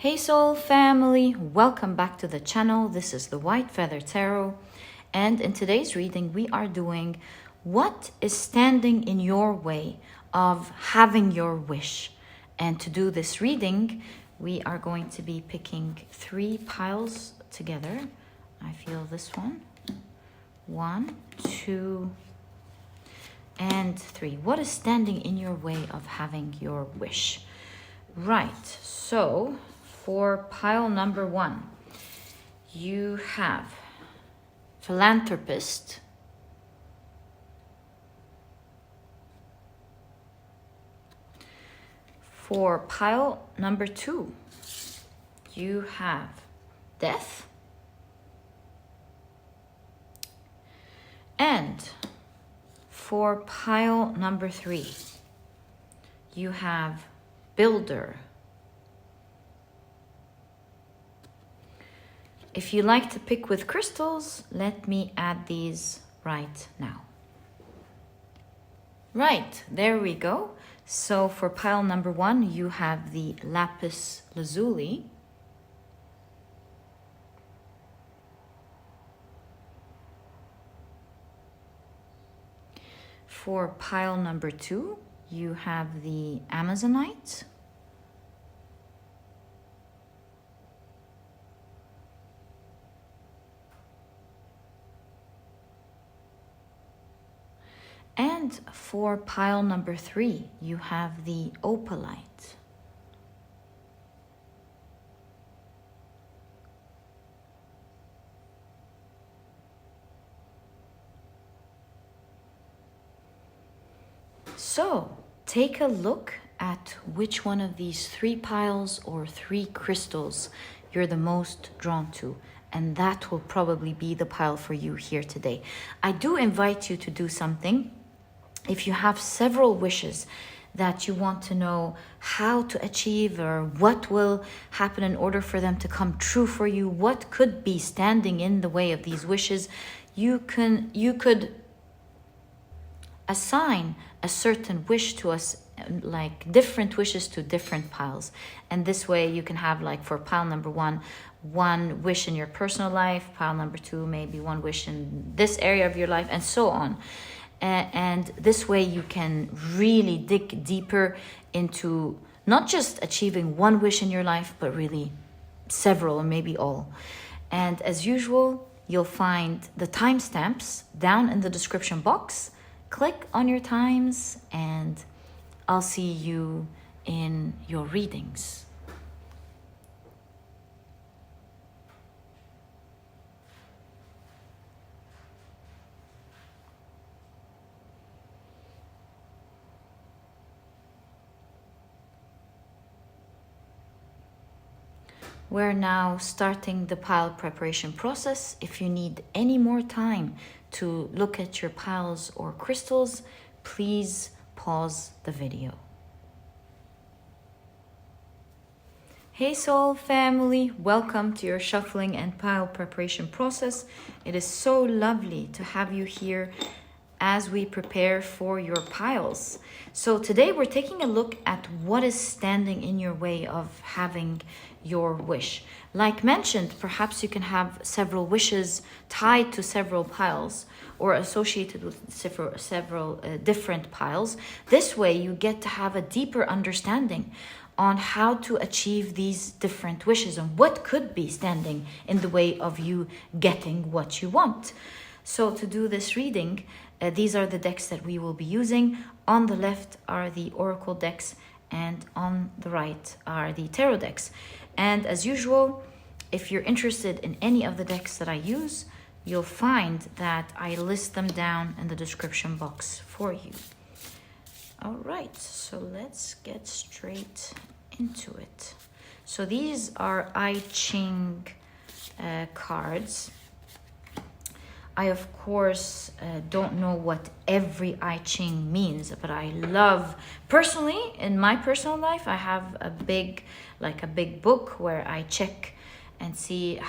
Hey Soul family, welcome back to the channel. This is the White Feather Tarot, and in today's reading we are doing what is standing in your way of having your wish. And to do this reading we are going to be picking 3 piles together. I feel this one, 1, 2 and 3. What is standing in your way of having your wish? Right, so for pile number 1, you have Philanthropist, for pile number 2, you have Death, and for pile number 3, you have Builder. If you like to pick with crystals, let me add these right now. Right, there we go. So for pile number 1, you have the Lapis Lazuli. For pile number 2, you have the Amazonite. And for pile number 3, you have the Opalite. So, take a look at which one of these 3 piles or 3 crystals you're the most drawn to. And that will probably be the pile for you here today. I do invite you to do something. If you have several wishes that you want to know how to achieve or what will happen in order for them to come true for you, what could be standing in the way of these wishes, you could assign a certain wish to us, like different wishes to different piles. And this way you can have, like, for pile number 1, 1 wish in your personal life, pile number 2 maybe 1 wish in this area of your life, and so on. And this way you can really dig deeper into not just achieving 1 wish in your life, but really several or maybe all. And as usual, you'll find the timestamps down in the description box. Click on your times and I'll see you in your readings. We're now starting the pile preparation process. If you need any more time to look at your piles or crystals, please pause the video. Hey Soul family, welcome to your shuffling and pile preparation process. It is so lovely to have you here as we prepare for your piles. So today we're taking a look at what is standing in your way of having your wish. Like mentioned, perhaps you can have several wishes tied to several piles or associated with several different piles. This way you get to have a deeper understanding on how to achieve these different wishes and what could be standing in the way of you getting what you want. So to do this reading, these are the decks that we will be using. On the left are the oracle decks and on the right are the tarot decks. And as usual, if you're interested in any of the decks that I use, you'll find that I list them down in the description box for you. All right, so let's get straight into it. So these are I Ching cards. I, of course, don't know what every I Ching means, but I love, personally, in my personal life, I have a big book where I check and see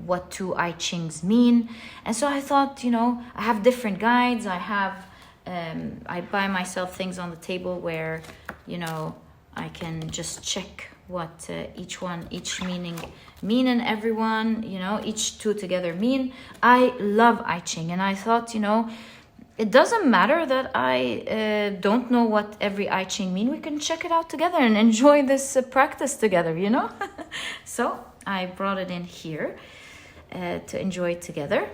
what 2 I Chings mean. And so I thought, I have different guides. I buy myself things on the table where, I can just check what each meaning mean in everyone, you know, each two together mean. I love I Ching, and I thought, you know, it doesn't matter that I don't know what every I Ching mean. We can check it out together and enjoy this practice together, you know. So I brought it in here to enjoy it together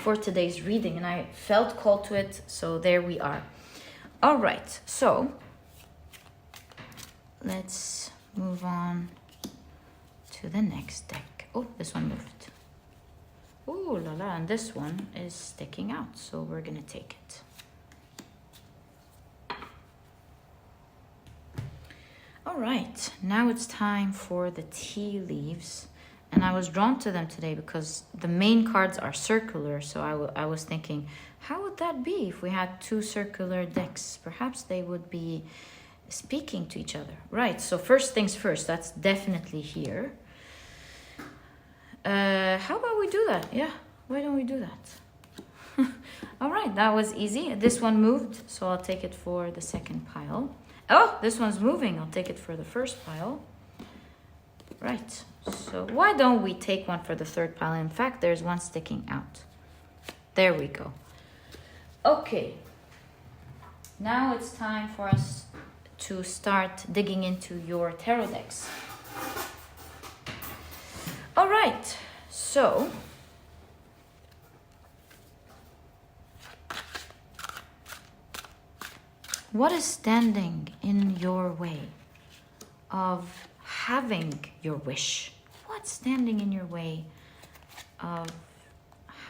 for today's reading, and I felt called to it, so there we are. All right, so let's move on to the next deck. Oh, this one moved. Ooh la la, and this one is sticking out, so we're gonna take it. All right, now it's time for the tea leaves. And I was drawn to them today because the main cards are circular. So I was thinking, how would that be if we had two circular decks? Perhaps they would be speaking to each other. Right, so first things first, that's definitely here. How about we do that? Yeah, why don't we do that? All right, that was easy. This one moved, so I'll take it for the second pile. Oh, this one's moving. I'll take it for the first pile. Right, so why don't we take one for the third pile? In fact, there's one sticking out. There we go. Okay, now it's time for us to start digging into your tarot decks. All right, so what is standing in your way of having your wish? What's standing in your way of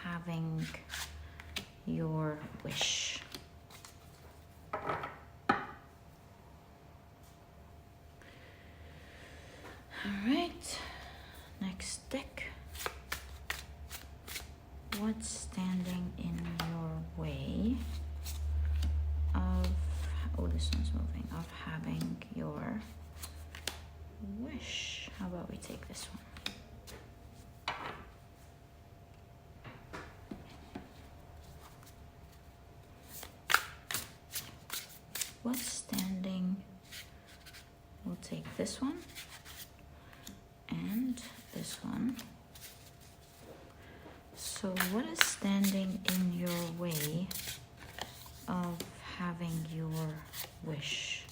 having your wish? All right, next deck. What's standing in your way of, oh, this one's moving, of having your wish? How about we take this one? What's standing? We'll take this one and this one. So what is standing in your way of having your wish?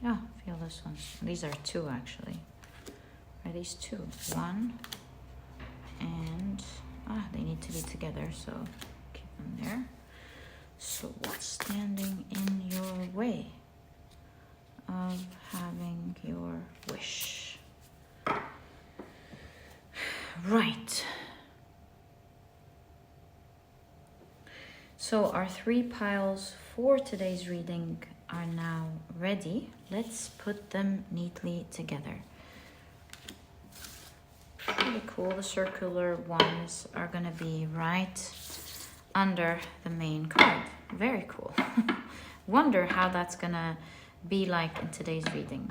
Oh, feel this one. These are two actually. Are these two? One and they need to be together, so keep them there. So what's standing in your way of having your wish? Right. So our 3 piles for today's reading are now ready. Let's put them neatly together. Pretty cool. The circular ones are gonna be right under the main card. Very cool. Wonder how that's gonna be like in today's reading.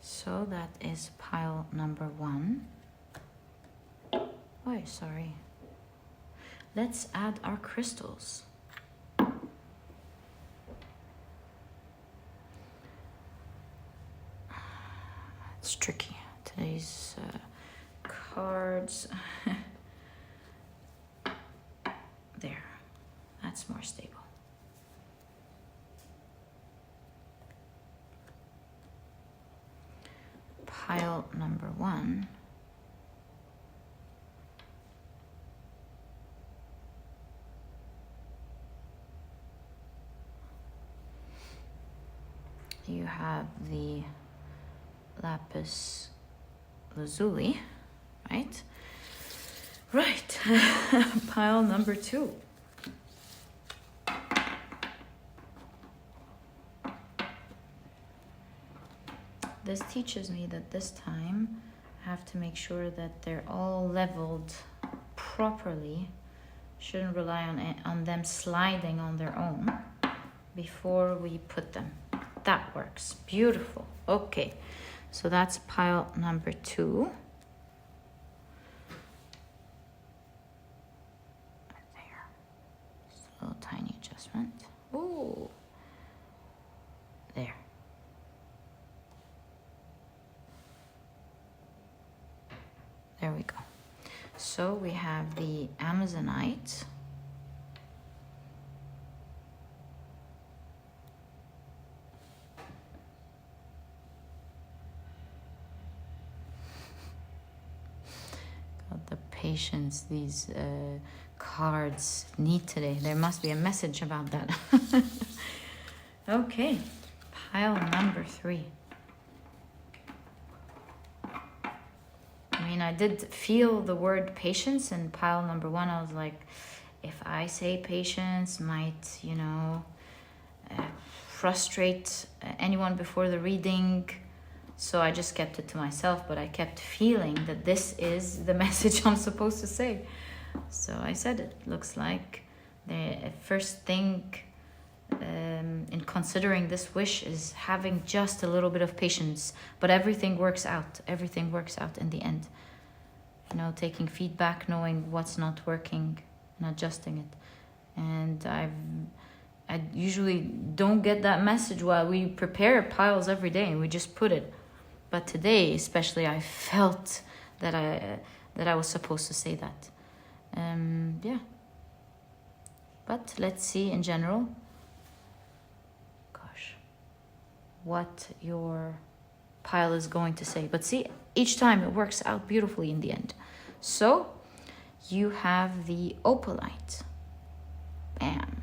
So that is pile number 1. Oh, sorry. Let's add our crystals. It's tricky. Today's cards. There. That's more stable. Pile number 1. You have the Lapis Lazuli, right? Right. Pile number 2. This teaches me that this time I have to make sure that they're all leveled properly. Shouldn't rely on them sliding on their own before we put them. That works. Beautiful. Okay, so that's pile number 2. There. Just a little tiny adjustment. Ooh. There. There we go. So we have the Amazonite. God, the patience these cards need today. There must be a message about that. Okay, pile number 3. I mean, I did feel the word patience in pile number 1. I was like, if I say patience might, frustrate anyone before the reading. So I just kept it to myself, but I kept feeling that this is the message I'm supposed to say. So I said it. Looks like the first thing in considering this wish is having just a little bit of patience, but everything works out. Everything works out in the end. Taking feedback, knowing what's not working and adjusting it. And I usually don't get that message while we prepare piles every day and we just put it. But today, especially, I felt that I was supposed to say that. Yeah. But let's see in general. What your pile is going to say. But see, each time it works out beautifully in the end. So you have the Opalite. Bam.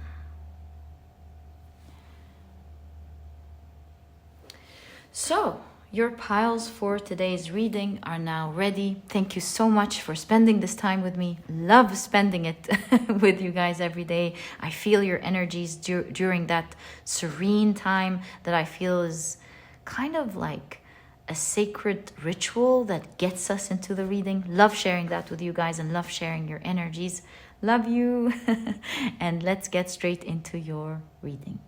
So your piles for today's reading are now ready. Thank you so much for spending this time with me. Love spending it with you guys every day. I feel your energies during that serene time that I feel is kind of like a sacred ritual that gets us into the reading. Love sharing that with you guys and love sharing your energies. Love you. And let's get straight into your reading.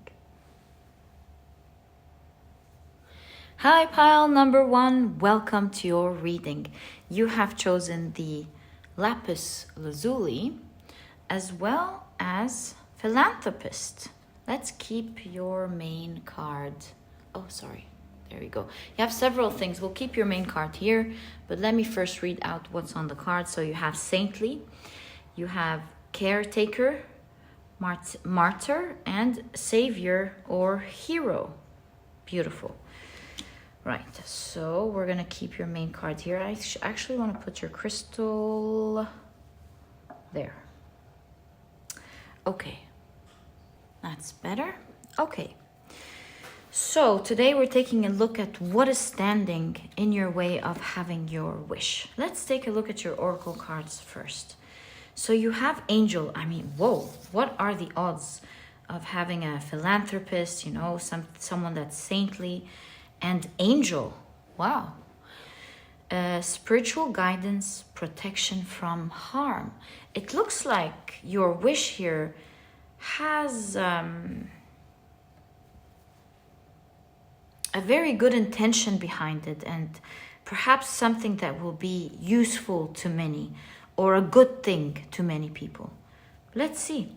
Hi, pile number 1. Welcome to your reading. You have chosen the Lapis Lazuli as well as Philanthropist. Let's keep your main card. Oh, sorry. There we go. You have several things. We'll keep your main card here, but let me first read out what's on the card. So you have Saintly, you have Caretaker, Martyr, and Savior or Hero. Beautiful. Right, so we're going to keep your main card here. I actually want to put your crystal there. Okay, that's better. Okay, so today we're taking a look at what is standing in your way of having your wish. Let's take a look at your oracle cards first. So you have Angel. I mean, whoa, what are the odds of having a philanthropist, someone that's saintly, and Angel? Wow. Spiritual guidance, protection from harm. It looks like your wish here has a very good intention behind it, and perhaps something that will be useful to many or a good thing to many people. Let's see.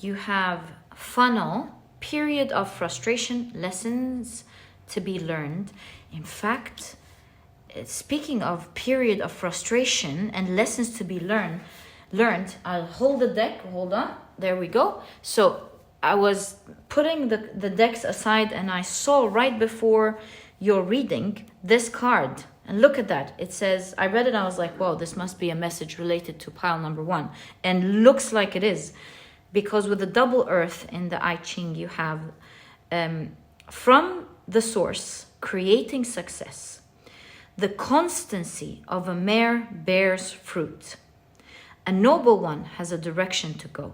You have Funnel, period of frustration, lessons to be learned. In fact, speaking of period of frustration and lessons to be learned, I'll hold the deck. Hold on. There we go. So I was putting the decks aside and I saw right before your reading this card. And look at that. It says, I read it and I was like, wow, this must be a message related to pile number 1. And looks like it is. Because with the double earth in the I Ching, you have from the source, creating success. The constancy of a mare bears fruit. A noble one has a direction to go.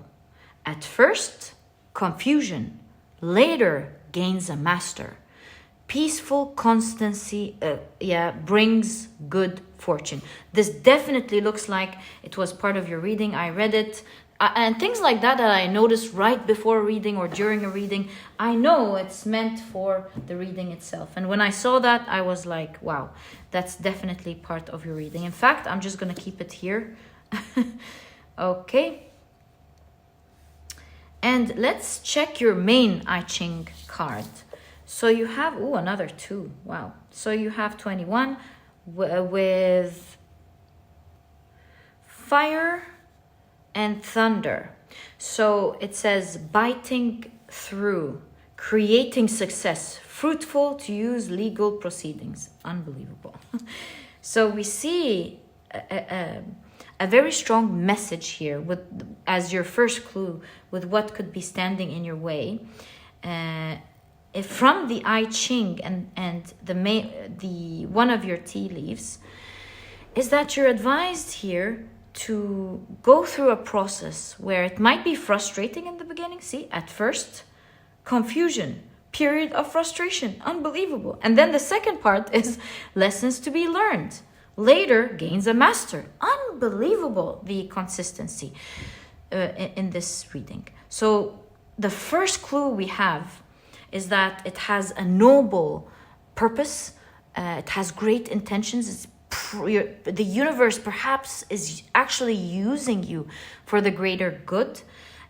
At first, confusion, later gains a master. Peaceful constancy brings good fortune. This definitely looks like it was part of your reading. I read it. And things like that I noticed right before reading or during a reading, I know it's meant for the reading itself. And when I saw that, I was like, wow, that's definitely part of your reading. In fact, I'm just going to keep it here. Okay. And let's check your main I Ching card. So you have, another 2. Wow. So you have 21 with fire and thunder. So it says biting through, creating success, fruitful to use legal proceedings. Unbelievable. So we see a very strong message here with as your first clue with what could be standing in your way. From the I Ching and the one of your tea leaves is that you're advised here to go through a process where it might be frustrating in the beginning. See, at first, confusion, period of frustration, unbelievable. And then the second part is lessons to be learned. Later, gains a master. Unbelievable, the consistency in this reading. So the first clue we have is that it has a noble purpose. It has great intentions. It's the universe perhaps is actually using you for the greater good.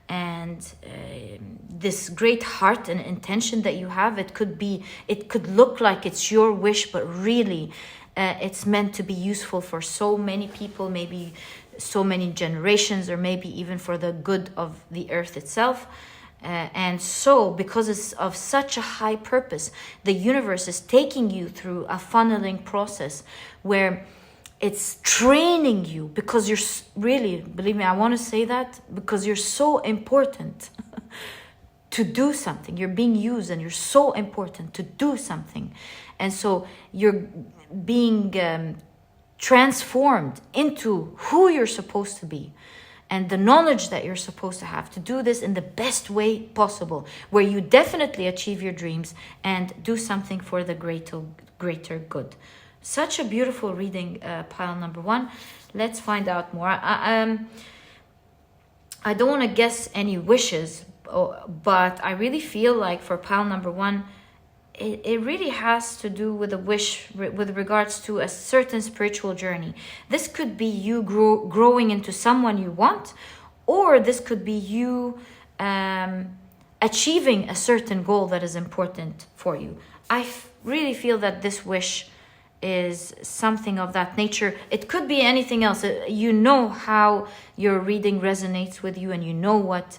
And this great heart and intention that you have, it could look like it's your wish, but really it's meant to be useful for so many people, maybe so many generations, or maybe even for the good of the earth itself. And so, because it's of such a high purpose, the universe is taking you through a funneling process where it's training you, because you're really, believe me, I want to say that, because you're so important to do something. You're being used and you're so important to do something. And so you're being transformed into who you're supposed to be, and the knowledge that you're supposed to have to do this in the best way possible, where you definitely achieve your dreams and do something for the greater good. Such a beautiful reading, pile number 1. Let's find out more. I don't want to guess any wishes, but I really feel like for pile number 1, it really has to do with a wish with regards to a certain spiritual journey. This could be you growing into someone you want, or this could be you achieving a certain goal that is important for you. I really feel that this wish is something of that nature. It could be anything else. You know how your reading resonates with you, and you know what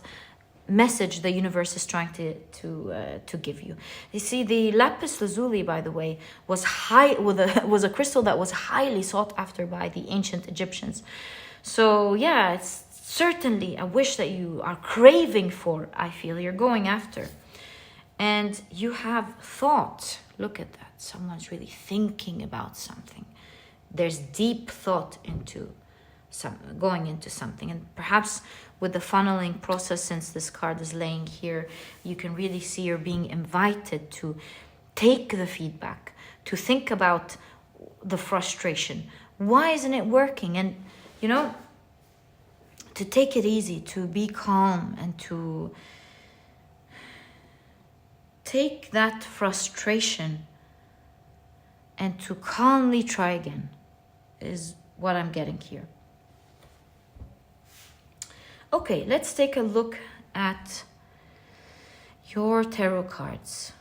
message the universe is trying to give you. You see, the Lapis Lazuli, by the way, was a crystal that was highly sought after by the ancient Egyptians. So yeah, it's certainly a wish that you are craving for. I feel you're going after, and you have thought. Look at that. Someone's really thinking about something. There's deep thought into going into something, and perhaps with the funneling process, since this card is laying here, you can really see you're being invited to take the feedback, to think about the frustration. Why isn't it working? And, to take it easy, to be calm, and to take that frustration and to calmly try again is what I'm getting here. Okay, let's take a look at your tarot cards.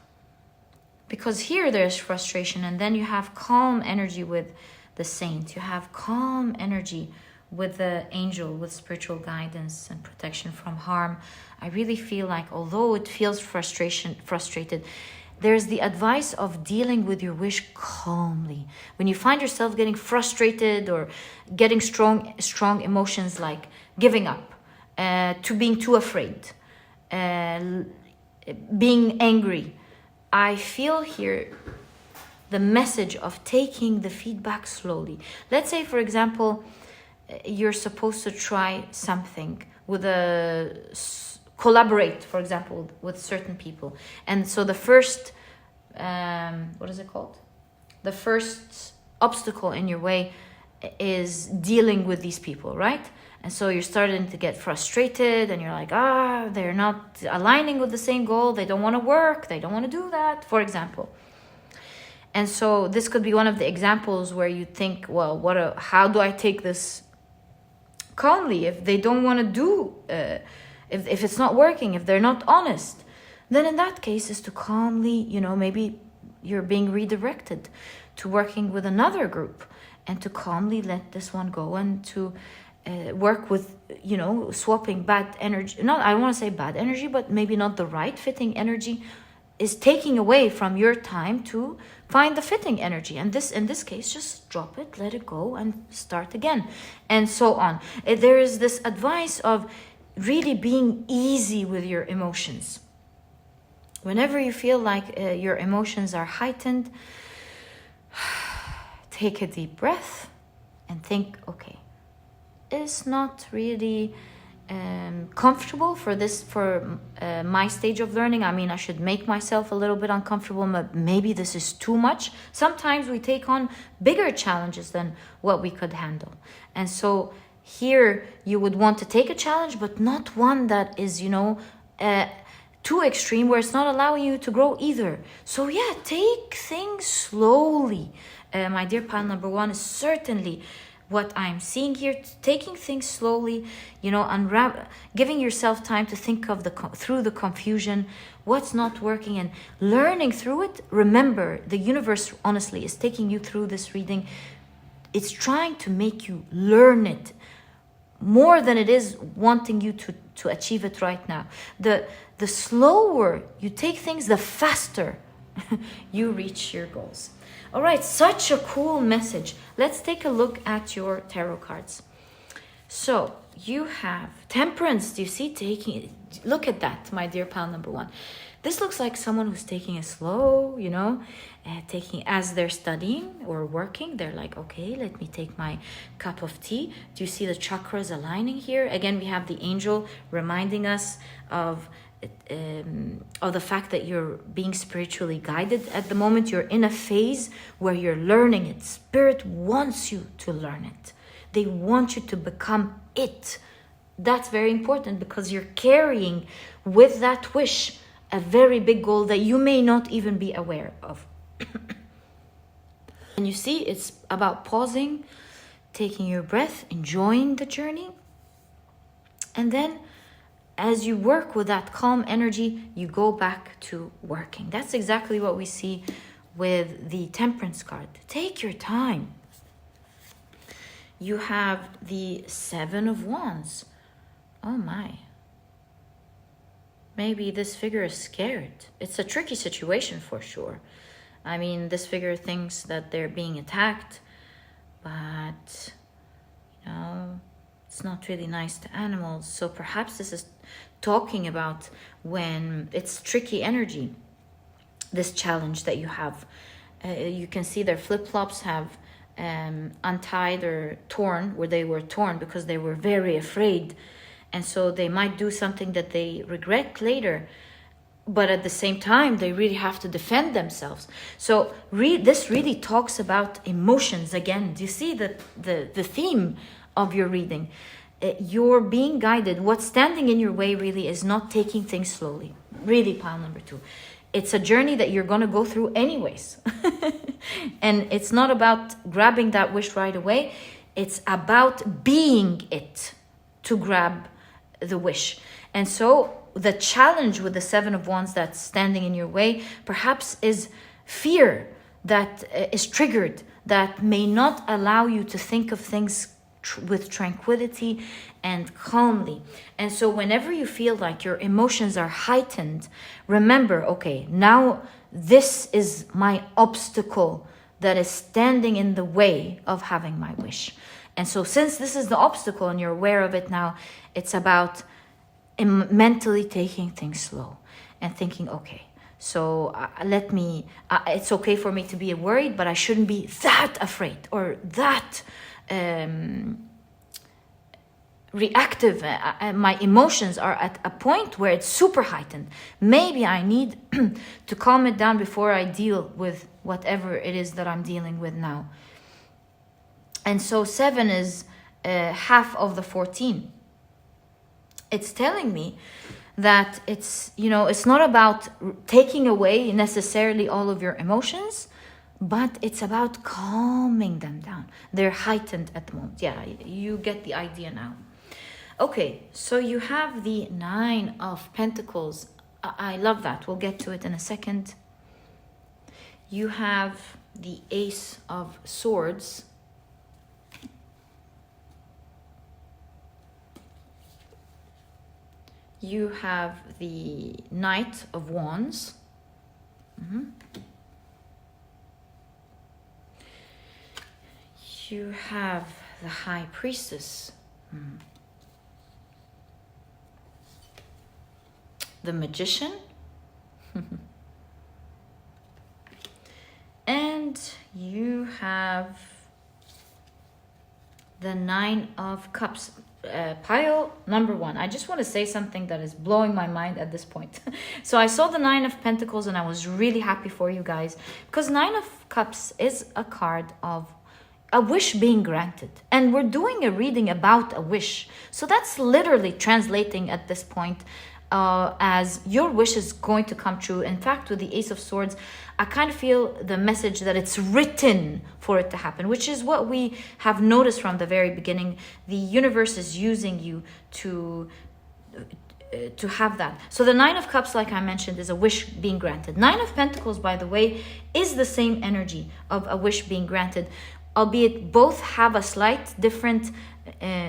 Because here there's frustration, and then you have calm energy with the saint. You have calm energy with the angel, with spiritual guidance and protection from harm. I really feel like, although it feels frustrated, there's the advice of dealing with your wish calmly. When you find yourself getting frustrated or getting strong emotions like giving up, to being too afraid, being angry, I feel here the message of taking the feedback slowly. Let's say, for example, you're supposed to try something with collaborate, for example, with certain people. And so the first, what is it called? The first obstacle in your way is dealing with these people, right? And so you're starting to get frustrated and you're like, they're not aligning with the same goal. They don't want to work. They don't want to do that, for example. And so this could be one of the examples where you think, well, how do I take this calmly if they don't want to do, if it's not working, if they're not honest? Then in that case is to calmly, maybe you're being redirected to working with another group and to calmly let this one go and to work with, swapping bad energy. Not, I want to say bad energy, but maybe not the right fitting energy is taking away from your time to find the fitting energy. And in this case, just drop it, let it go, and start again, and so on. There is this advice of really being easy with your emotions. Whenever you feel like your emotions are heightened, take a deep breath and think, okay, it's not really comfortable for my stage of learning. I mean, I should make myself a little bit uncomfortable, but maybe this is too much. Sometimes we take on bigger challenges than what we could handle. And so here you would want to take a challenge, but not one that is, too extreme where it's not allowing you to grow either. So yeah, take things slowly. My dear pile number 1 is certainly what I'm seeing here, taking things slowly, giving yourself time to think of through the confusion, what's not working, and learning through it. Remember, the universe honestly is taking you through this reading. It's trying to make you learn it more than it is wanting you to achieve it right now. The slower you take things, the faster you reach your goals. All right, such a cool message. Let's take a look at your tarot cards. So you have Temperance. Do you see look at that, my dear pile number 1. This looks like someone who's taking it slow, taking as they're studying or working. They're like, okay, let me take my cup of tea. Do you see the chakras aligning here? Again, we have the angel reminding us of the fact that you're being spiritually guided at the moment. You're in a phase where you're learning it. Spirit wants you to learn it. They want you to become it. That's very important because you're carrying with that wish a very big goal that you may not even be aware of. And you see, it's about pausing, taking your breath, enjoying the journey, and then as you work with that calm energy, you go back to working. That's exactly what we see with the Temperance card. Take your time. You have the 7 of Wands. Oh my. Maybe this figure is scared. It's a tricky situation for sure. I mean, this figure thinks that they're being attacked, but, it's not really nice to animals. So perhaps this is talking about when it's tricky energy, this challenge that you have. You can see their flip-flops have untied or torn, where they were torn because they were very afraid. And so they might do something that they regret later. But at the same time, they really have to defend themselves. So this really talks about emotions again. Do you see the theme of your reading? You're being guided. What's standing in your way really is not taking things slowly. Really, pile number 2. It's a journey that you're going to go through anyways. And it's not about grabbing that wish right away. It's about being it to grab the wish. And so the challenge with the 7 of Wands that's standing in your way perhaps is fear that is triggered, that may not allow you to think of things with tranquility and calmly. And so whenever you feel like your emotions are heightened, remember, okay, now this is my obstacle that is standing in the way of having my wish. And so since this is the obstacle and you're aware of it now, it's about mentally taking things slow and thinking, okay, so it's okay for me to be worried, but I shouldn't be that afraid or that reactive. My emotions are at a point where it's super heightened. Maybe I need to calm it down before I deal with whatever it is that I'm dealing with now. And so 7 is half of the 14. It's telling me that it's, it's not about taking away necessarily all of your emotions, but it's about calming them down. They're heightened at the moment. Yeah, you get the idea now. Okay, so you have the 9 of Pentacles. I love that. We'll get to it in a second. You have the Ace of Swords. You have the Knight of Wands. You have the High Priestess. The Magician. And you have the 9 of Cups. Pile number 1. I just want to say something that is blowing my mind at this point. So I saw the 9 of Pentacles and I was really happy for you guys, because 9 of Cups is a card of a wish being granted, and we're doing a reading about a wish. So that's literally translating at this point as your wish is going to come true. In fact, with the Ace of Swords, I kind of feel the message that it's written for it to happen, which is what we have noticed from the very beginning. The universe is using you to have that. So the 9 of Cups, like I mentioned, is a wish being granted. 9 of Pentacles, by the way, is the same energy of a wish being granted, albeit both have a slight different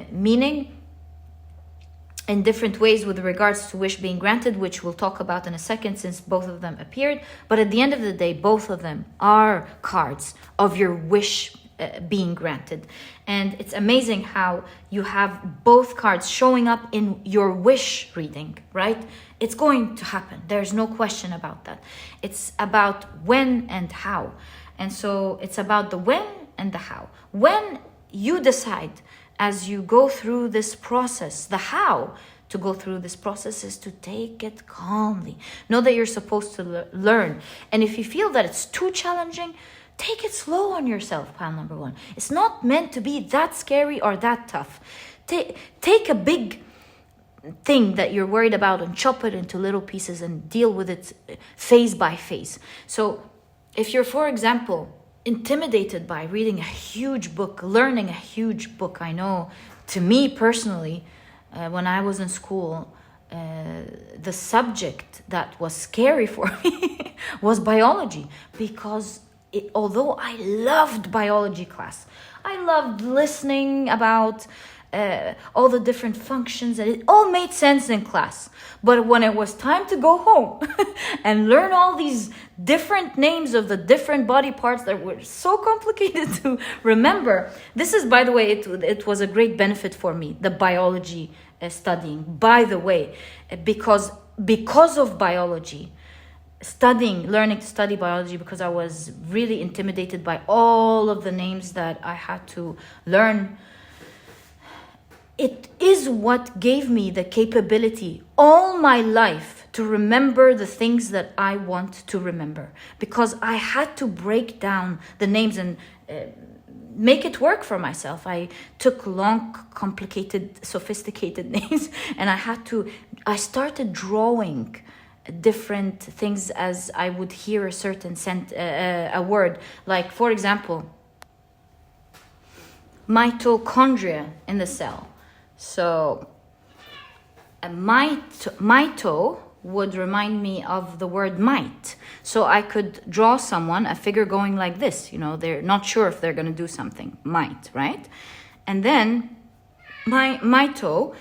meaning in different ways with regards to wish being granted, which we'll talk about in a second since both of them appeared. But at the end of the day, both of them are cards of your wish being granted. And it's amazing how you have both cards showing up in your wish reading, right? It's going to happen. There's no question about that. It's about when and how. And so it's about the when and the how. When you decide, as you go through this process, the how to go through this process is to take it calmly. Know that you're supposed to learn. And if you feel that it's too challenging, take it slow on yourself, pile number 1. It's not meant to be that scary or that tough. Take a big thing that you're worried about and chop it into little pieces and deal with it phase by phase. So if you're, for example, intimidated by reading a huge book, learning a huge book. I know, to me personally, when I was in school, the subject that was scary for me was biology, because although I loved biology class, I loved listening about all the different functions, and it all made sense in class. But when it was time to go home and learn all these different names of the different body parts that were so complicated to remember, this is, by the way, it was a great benefit for me, the biology studying, by the way, because of biology, learning to study biology, because I was really intimidated by all of the names that I had to learn. It is what gave me the capability all my life to remember the things that I want to remember, because I had to break down the names and make it work for myself. I took long, complicated, sophisticated names, and I started drawing different things as I would hear a certain a word. Like, for example, mitochondria in the cell. So mito would remind me of the word might. So I could draw a figure going like this. They're not sure if they're going to do something. Might, right? And then mito,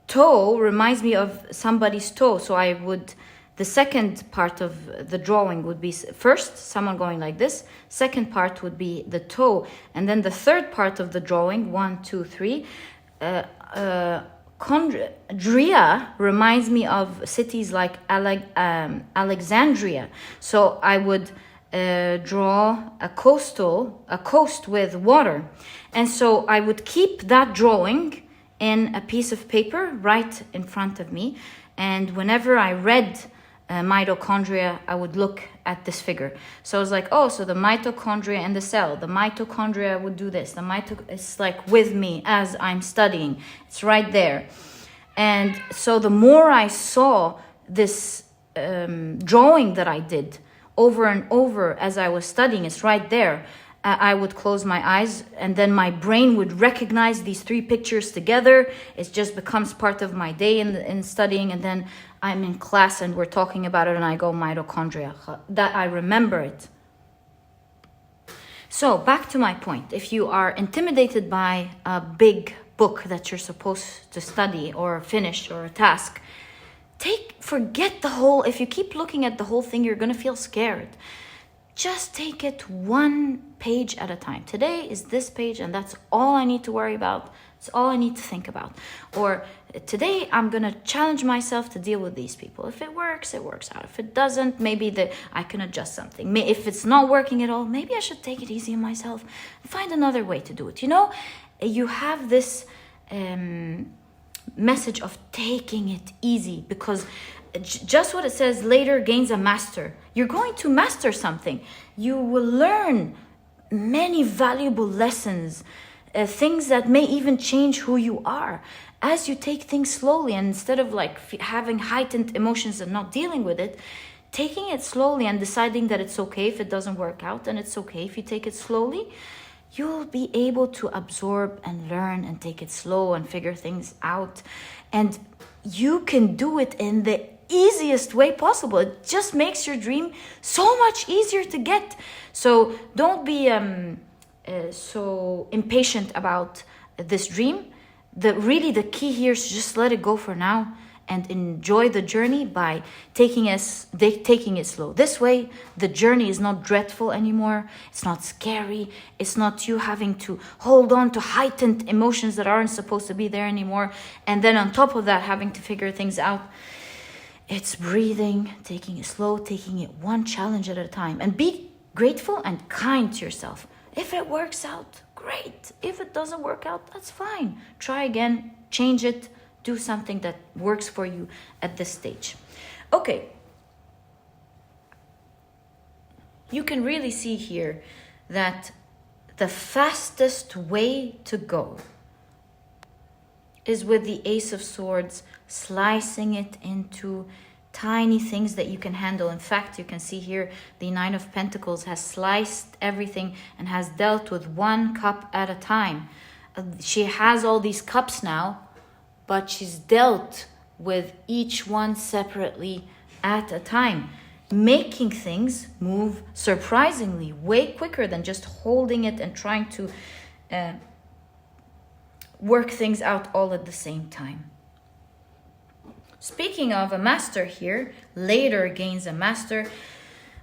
toe reminds me of somebody's toe. So the second part of the drawing would be first someone going like this. Second part would be the toe. And then the third part of the drawing, 1, 2, 3, Chondria reminds me of cities like Alexandria. So I would draw a coast with water. And so I would keep that drawing in a piece of paper right in front of me. And whenever I read mitochondria, I would look at this figure. So I was like, oh, so the mitochondria in the cell, the mitochondria would do this. It's like with me as I'm studying. It's right there. And so the more I saw this drawing that I did over and over as I was studying, it's right there. I would close my eyes and then my brain would recognize these three pictures together. It just becomes part of my day in studying. And then I'm in class and we're talking about it and I go mitochondria. That I remember it. So back to my point. If you are intimidated by a big book that you're supposed to study or finish or a task, forget the whole, if you keep looking at the whole thing, you're going to feel scared. Just take it one page at a time. Today is this page and that's all I need to worry about. It's all I need to think about. Or today I'm going to challenge myself to deal with these people. If it works, it works out. If it doesn't, maybe I can adjust something. If it's not working at all, maybe I should take it easy on myself and find another way to do it. You know, you have this message of taking it easy, because just what it says, later gains a master. You're going to master something. You will learn many valuable lessons, things that may even change who you are as you take things slowly. And instead of like having heightened emotions and not dealing with it, taking it slowly and deciding that it's okay if it doesn't work out, and it's okay if you take it slowly, you'll be able to absorb and learn and take it slow and figure things out. And you can do it in the easiest way possible. It just makes your dream so much easier to get. So don't be so impatient about this dream. The key here is just let it go for now and enjoy the journey by taking it slow. This way, the journey is not dreadful anymore. It's not scary. It's not you having to hold on to heightened emotions that aren't supposed to be there anymore. And then on top of that, having to figure things out. It's breathing, taking it slow, taking it one challenge at a time. And be grateful and kind to yourself. If it works out, great. If it doesn't work out, that's fine. Try again, change it, do something that works for you at this stage. Okay. You can really see here that the fastest way to go is with the Ace of Swords, slicing it into tiny things that you can handle. In fact, you can see here the Nine of Pentacles has sliced everything and has dealt with one cup at a time. She has all these cups now, but she's dealt with each one separately at a time, making things move surprisingly way quicker than just holding it and trying to work things out all at the same time. Speaking of a master here, later gains a master.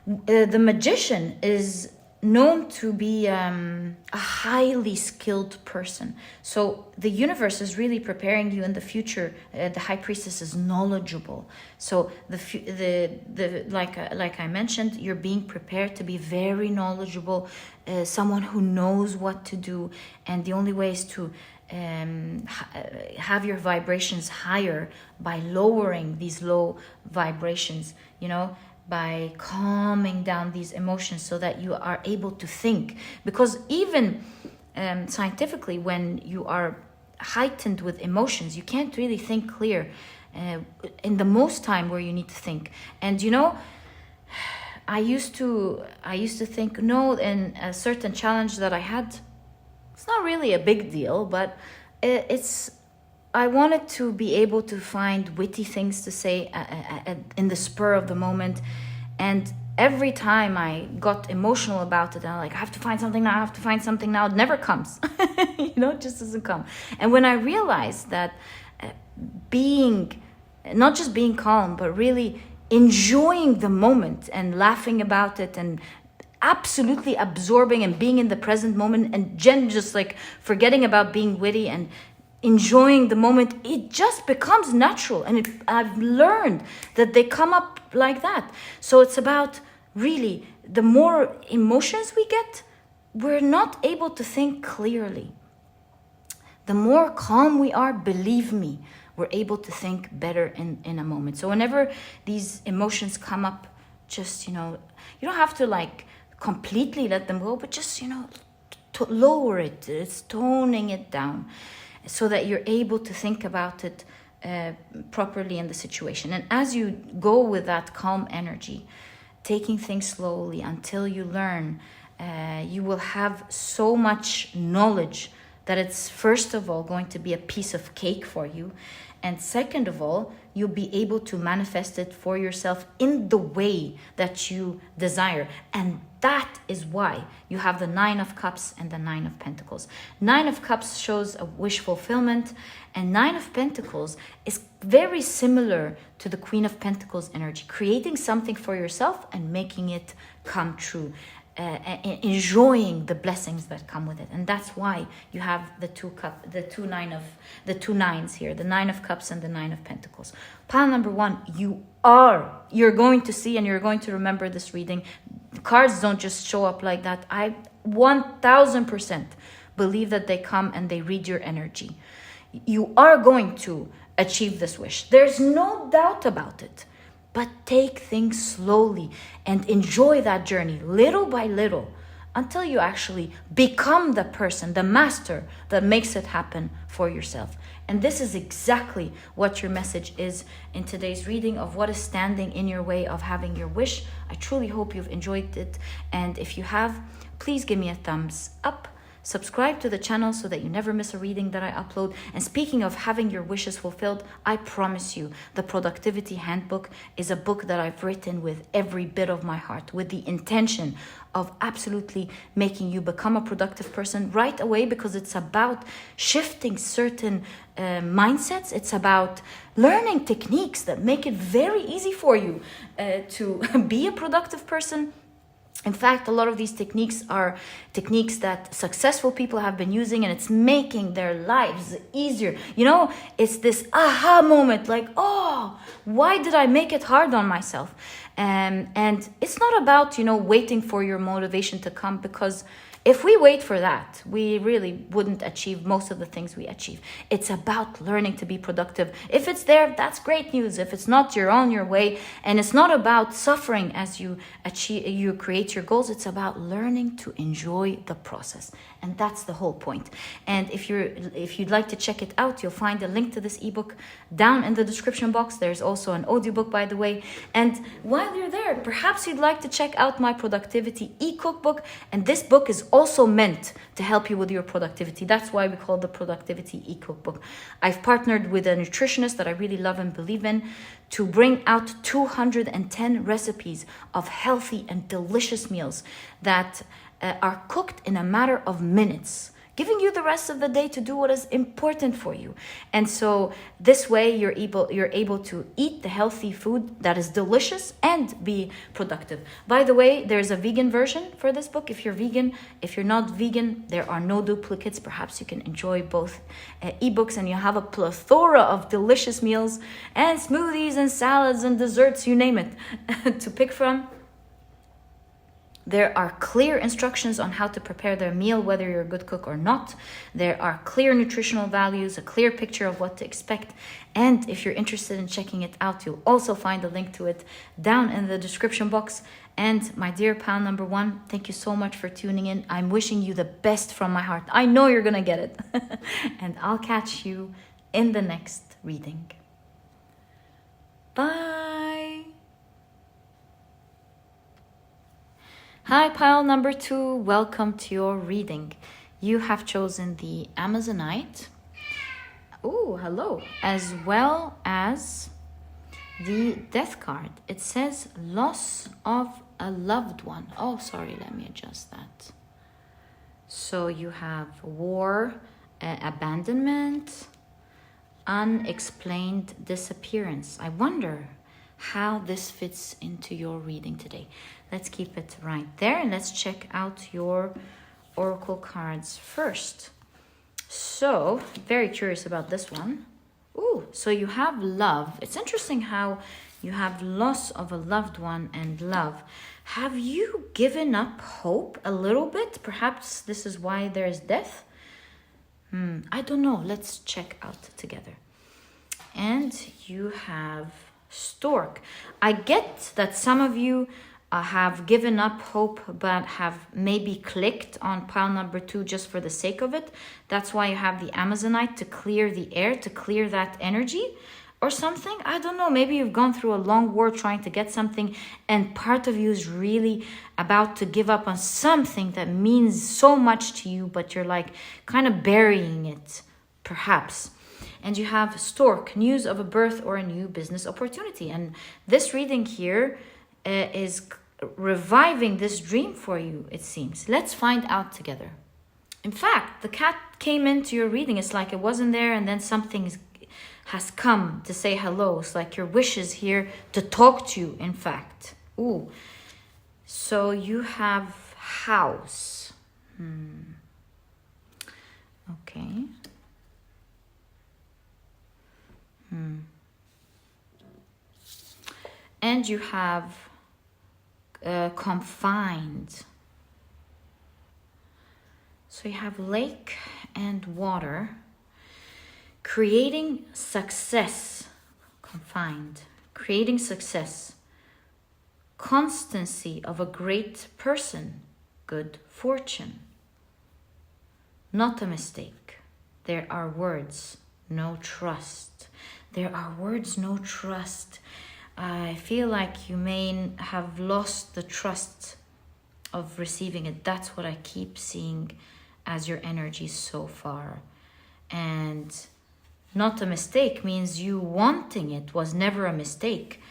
The magician is known to be a highly skilled person. So the universe is really preparing you in the future. The High Priestess is knowledgeable. So like I mentioned, you're being prepared to be very knowledgeable, someone who knows what to do, and the only way is to have your vibrations higher by lowering these low vibrations, by calming down these emotions so that you are able to think. Because even scientifically, when you are heightened with emotions, you can't really think clear in the most time where you need to think. And I used to think, no, in a certain challenge that I had, it's not really a big deal, but I wanted to be able to find witty things to say in the spur of the moment. And every time I got emotional about it, I'm like, I have to find something now, it never comes. It just doesn't come. And when I realized that not just being calm, but really enjoying the moment and laughing about it and absolutely absorbing and being in the present moment and just like forgetting about being witty and enjoying the moment, it just becomes natural. And I've learned that they come up like that. So it's about really the more emotions we get, we're not able to think clearly. The more calm we are, believe me, we're able to think better in a moment. So whenever these emotions come up, just, you don't have to like completely let them go, but just, to lower it. It's toning it down so that you're able to think about it properly in the situation. And as you go with that calm energy, taking things slowly until you learn, you will have so much knowledge that it's first of all going to be a piece of cake for you. And second of all, you'll be able to manifest it for yourself in the way that you desire. And that is why you have the 9 of Cups and the 9 of Pentacles. 9 of Cups shows a wish fulfillment, and 9 of Pentacles is very similar to the Queen of Pentacles energy, creating something for yourself and making it come true. Enjoying the blessings that come with it. And that's why you have the two nines here, the 9 of Cups and the 9 of Pentacles. Pile number 1, you're going to see, and you're going to remember this reading. Cards don't just show up like that. I 1000% believe that they come and they read your energy. You are going to achieve this wish. There's no doubt about it. But take things slowly and enjoy that journey little by little until you actually become the person, the master that makes it happen for yourself. And this is exactly what your message is in today's reading of what is standing in your way of having your wish. I truly hope you've enjoyed it. And if you have, please give me a thumbs up. Subscribe to the channel so that you never miss a reading that I upload. And speaking of having your wishes fulfilled, I promise you, the Productivity Handbook is a book that I've written with every bit of my heart, with the intention of absolutely making you become a productive person right away, because it's about shifting certain mindsets. It's about learning techniques that make it very easy for you to be a productive person. In fact, a lot of these techniques are techniques that successful people have been using, and it's making their lives easier. It's this aha moment, like, oh, why did I make it hard on myself? And it's not about, waiting for your motivation to come, because if we wait for that, we really wouldn't achieve most of the things we achieve. It's about learning to be productive. If it's there, that's great news. If it's not, you're on your way. And it's not about suffering as you create your goals. It's about learning to enjoy the process. And that's the whole point. And if you'd like to check it out, you'll find a link to this ebook down in the description box. There's also an audiobook, by the way. And while you're there, perhaps you'd like to check out my productivity e-cookbook. And this book is also meant to help you with your productivity. That's why we call the Productivity e-cookbook. I've partnered with a nutritionist that I really love and believe in to bring out 210 recipes of healthy and delicious meals that are cooked in a matter of minutes, giving you the rest of the day to do what is important for you. And so this way you're able to eat the healthy food that is delicious and be productive. By the way, there's a vegan version for this book if you're vegan. If you're not vegan, there are no duplicates. Perhaps you can enjoy both ebooks, and you have a plethora of delicious meals and smoothies and salads and desserts, you name it, to pick from. There are clear instructions on how to prepare their meal, whether you're a good cook or not. There are clear nutritional values, a clear picture of what to expect. And if you're interested in checking it out, you'll also find a link to it down in the description box. And my dear pal number 1, thank you so much for tuning in. I'm wishing you the best from my heart. I know you're going to get it. And I'll catch you in the next reading. Bye. Hi, pile number 2. Welcome to your reading. You have chosen the Amazonite. Oh, hello. As well as the Death card. It says loss of a loved one. Oh, sorry. Let me adjust that. So you have war, abandonment, unexplained disappearance. I wonder how this fits into your reading today. Let's keep it right there, and let's check out your oracle cards first. So, very curious about this one. Ooh, so you have love. It's interesting how You have loss of a loved one and love. Have you given up hope a little bit? Perhaps this is why there is death. I don't know. Let's check out together. And you have stork. I get that some of you have given up hope, but have maybe clicked on pile number 2 just for the sake of it. That's why you have the Amazonite, to clear the air, to clear that energy or something. I don't know. Maybe you've gone through a long war trying to get something, and part of you is really about to give up on something that means so much to you, but you're like kind of burying it, perhaps. And you have stork, news of a birth or a new business opportunity. And this reading here is reviving this dream for you, it seems. Let's find out together. In fact, the cat came into your reading. It's like it wasn't there, and then something has come to say hello. It's like your wish is here to talk to you, in fact. Ooh. So you have house. Okay. And you have confined. So you have lake and water. Creating success. Confined. Creating success. Constancy of a great person. Good fortune. Not a mistake. There are words. No trust. There are words, no trust. I feel like you may have lost the trust of receiving it. That's what I keep seeing as your energy so far. And not a mistake means you wanting it was never a mistake.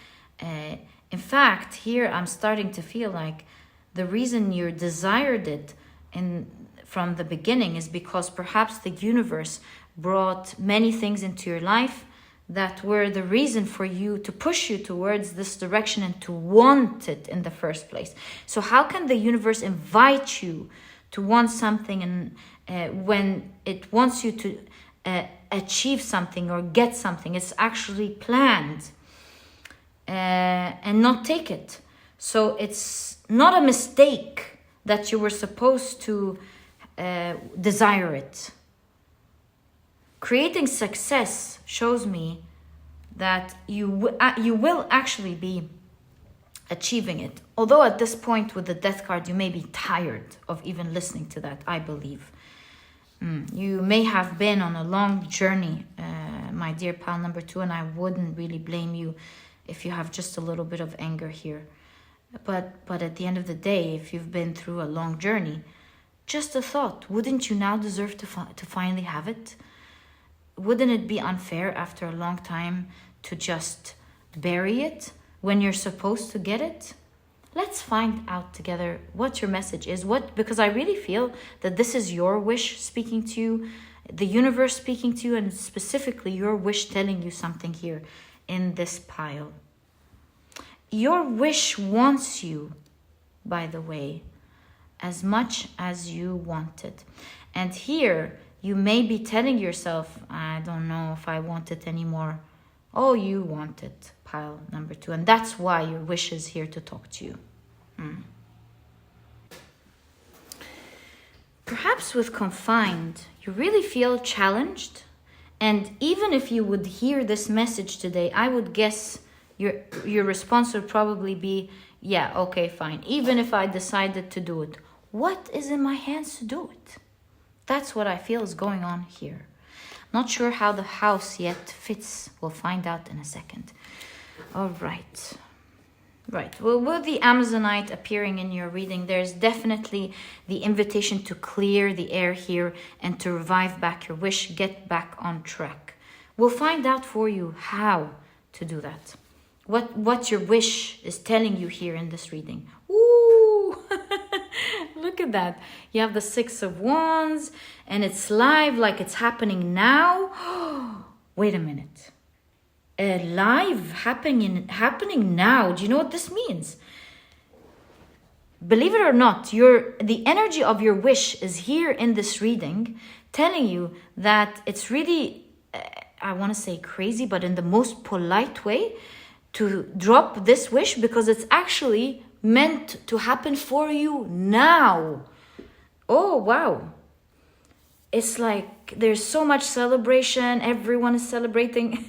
In fact, here I'm starting to feel like the reason you desired it from the beginning is because perhaps the universe brought many things into your life that were the reason for you to push you towards this direction and to want it in the first place. So how can the universe invite you to want something and when it wants you to achieve something or get something, it's actually planned and not take it. So it's not a mistake that you were supposed to desire it. Creating success shows me that you will actually be achieving it. Although at this point with the death card, you may be tired of even listening to that, I believe. You may have been on a long journey, my dear pal number 2, and I wouldn't really blame you if you have just a little bit of anger here. But at the end of the day, if you've been through a long journey, just a thought, wouldn't you now deserve to finally have it? Wouldn't it be unfair after a long time to just bury it when you're supposed to get it? Let's find out together what your message is. Because I really feel that this is your wish speaking to you, the universe speaking to you, and specifically your wish telling you something here in this pile. Your wish wants you, by the way, as much as you want it. And here, you may be telling yourself, I don't know if I want it anymore. Oh, you want it, pile number 2. And that's why your wish is here to talk to you. Perhaps with confined, you really feel challenged. And even if you would hear this message today, I would guess your response would probably be, yeah, okay, fine. Even if I decided to do it, what is in my hands to do it? That's what I feel is going on here. Not sure how the house yet fits. We'll find out in a second. All right. Right. Well, with the Amazonite appearing in your reading, there's definitely the invitation to clear the air here and to revive back your wish, get back on track. We'll find out for you how to do that. What your wish is telling you here in this reading. Ooh! Look at that. You have the 6 of Wands and it's live, like it's happening now. Wait a minute. Live happening now. Do you know what this means? Believe it or not, the energy of your wish is here in this reading, telling you that it's really, I want to say crazy, but in the most polite way, to drop this wish because it's actually meant to happen for you now. Oh, wow. It's like there's so much celebration. Everyone is celebrating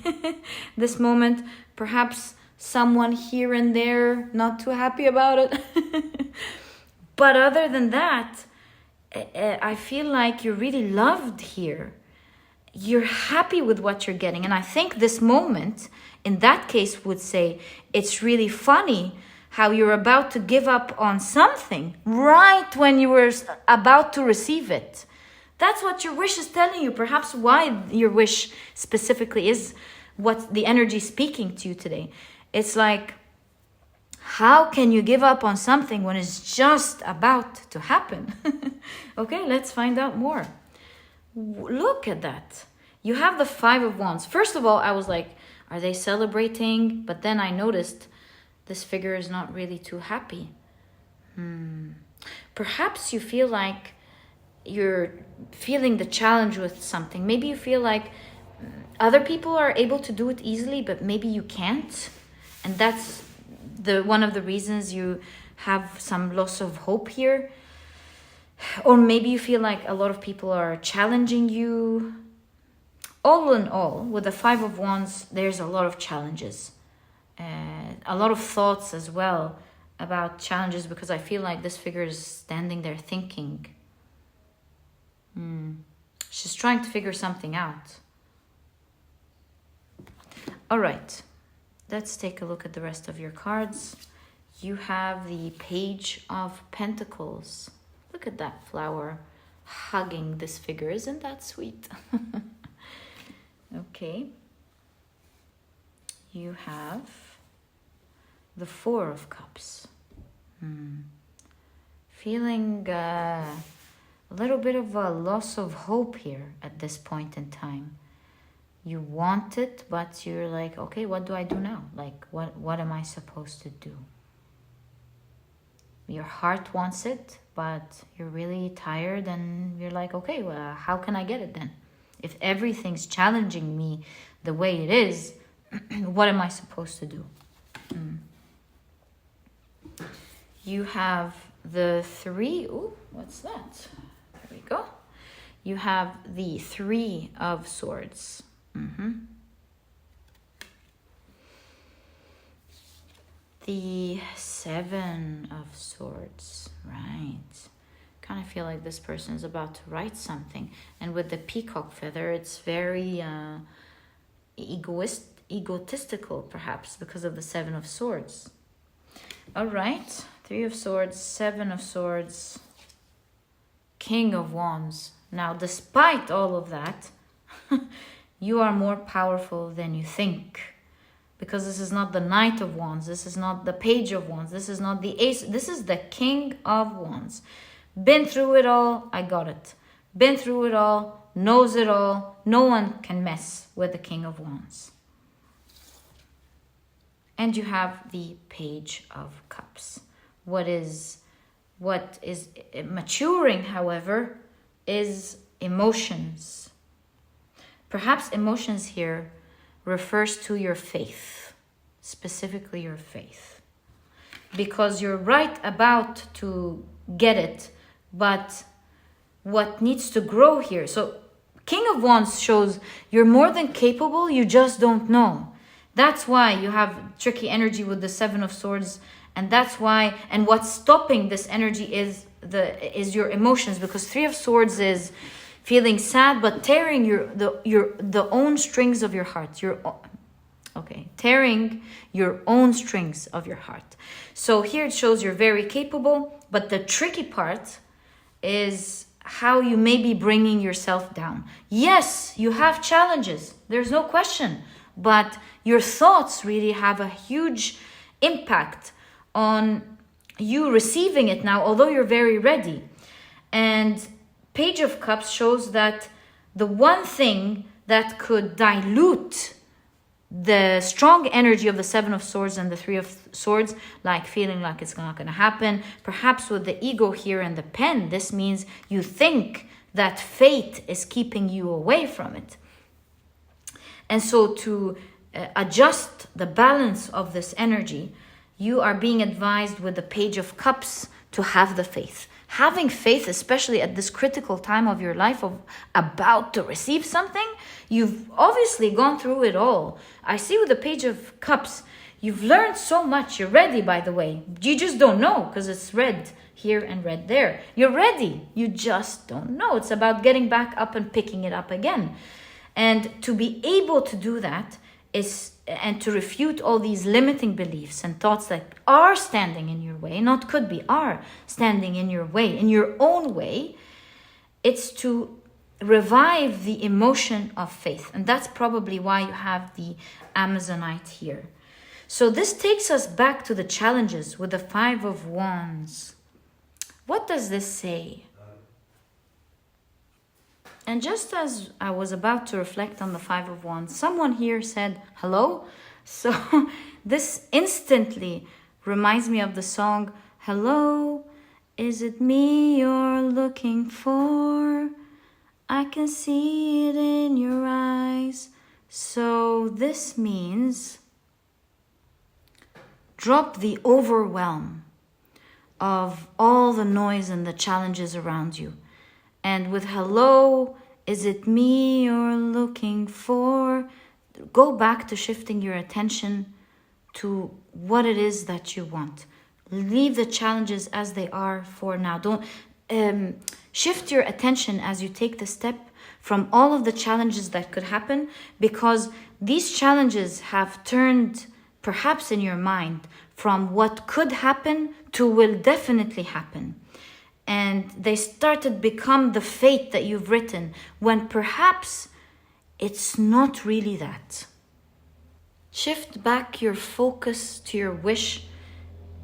this moment. Perhaps someone here and there not too happy about it. But other than that, I feel like you're really loved here. You're happy with what you're getting. And I think this moment, in that case, would say it's really funny how you're about to give up on something right when you were about to receive it. That's what your wish is telling you. Perhaps why your wish specifically is what the energy is speaking to you today. It's like, how can you give up on something when it's just about to happen? Okay, let's find out more. Look at that. You have the 5 of Wands. First of all, I was like, are they celebrating? But then I noticed this figure is not really too happy. Perhaps you feel like you're feeling the challenge with something. Maybe you feel like other people are able to do it easily, but maybe you can't. And that's one of the reasons you have some loss of hope here. Or maybe you feel like a lot of people are challenging you. All in all, with the 5 of Wands, there's a lot of challenges. A lot of thoughts as well about challenges, because I feel like this figure is standing there thinking. She's trying to figure something out. All right, let's take a look at the rest of your cards. You have the Page of Pentacles. Look at that flower hugging this figure. Isn't that sweet? Okay. You have the 4 of Cups. Feeling a little bit of a loss of hope here at this point in time. You want it, but you're like, okay, what do I do now? Like, what am I supposed to do? Your heart wants it, but you're really tired and you're like, okay, well, how can I get it then? If everything's challenging me the way it is, what am I supposed to do? You have the 3. Ooh, what's that? There we go. You have the 3 of Swords. The 7 of Swords. Right. Kind of feel like this person is about to write something. And with the peacock feather, it's very egotistical, perhaps, because of the 7 of Swords. All right. 3 of Swords, 7 of Swords, King of Wands. Now, despite all of that, you are more powerful than you think. Because this is not the Knight of Wands. This is not the Page of Wands. This is not the Ace. This is the King of Wands. Been through it all, I got it. Been through it all, knows it all. No one can mess with the King of Wands. And you have the Page of Cups. What is maturing, however, is emotions. Perhaps emotions here refers to your faith, specifically your faith. Because you're right about to get it, but what needs to grow here? So King of Wands shows you're more than capable, you just don't know. That's why you have tricky energy with the 7 of Swords, and that's why, and what's stopping this energy is your emotions, because 3 of Swords is feeling sad, but tearing the own strings of your heart. Tearing your own strings of your heart. So here it shows you're very capable, but the tricky part is how you may be bringing yourself down. Yes, you have challenges, there's no question, but your thoughts really have a huge impact on you receiving it now, although you're very ready. And Page of Cups shows that the one thing that could dilute the strong energy of the 7 of Swords and the 3 of Swords, like feeling like it's not going to happen, perhaps with the ego here and the pen, this means you think that fate is keeping you away from it. And so to adjust the balance of this energy, you are being advised with the Page of Cups to have the faith. Having faith, especially at this critical time of your life of about to receive something, you've obviously gone through it all. I see with the Page of Cups, you've learned so much. You're ready, by the way. You just don't know because it's red here and red there. You're ready. You just don't know. It's about getting back up and picking it up again. And to be able to do that is, and to refute all these limiting beliefs and thoughts that are standing in your way, not could be, are standing in your way, in your own way, it's to revive the emotion of faith. And that's probably why you have the Amazonite here. So this takes us back to the challenges with the Five of Wands. What does this say? And just as I was about to reflect on the Five of Wands, someone here said, hello? So this instantly reminds me of the song, hello, is it me you're looking for? I can see it in your eyes. So this means drop the overwhelm of all the noise and the challenges around you. And with hello, is it me you're looking for? Go back to shifting your attention to what it is that you want. Leave the challenges as they are for now. Don't shift your attention as you take the step from all of the challenges that could happen, because these challenges have turned perhaps in your mind from what could happen to will definitely happen. And they started become the fate that you've written, when perhaps it's not really that. Shift back your focus to your wish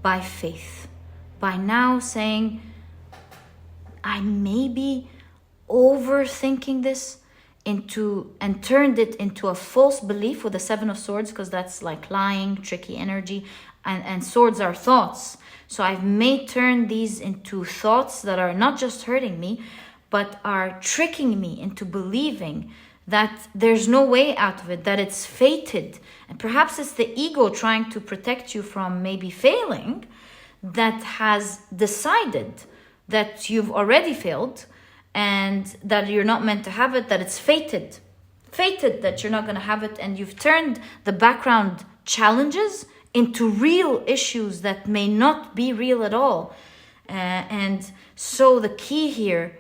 by faith. By now saying, I may be overthinking this into, and turned it into a false belief with the Seven of Swords, because that's like lying, tricky energy, and swords are thoughts. So I may turn these into thoughts that are not just hurting me, but are tricking me into believing that there's no way out of it, that it's fated. And perhaps it's the ego trying to protect you from maybe failing, that has decided that you've already failed and that you're not meant to have it, that it's fated. Fated that you're not going to have it, and you've turned the background challenges into real issues that may not be real at all. And so the key here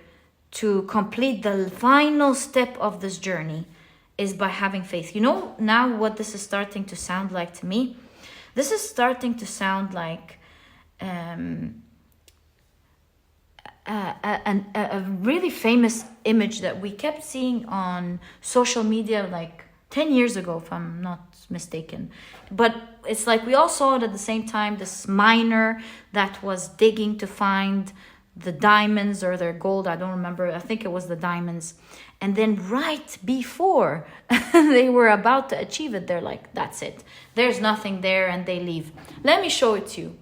to complete the final step of this journey is by having faith. You know now what this is starting to sound like to me? This is starting to sound like a really famous image that we kept seeing on social media like 10 years ago, if I'm not mistaken. But it's like we all saw it at the same time, this miner that was digging to find the diamonds or their gold, I don't remember, I think it was the diamonds. And then right before they were about to achieve it, they're like, that's it, there's nothing there, and they leave. Let me show it to you.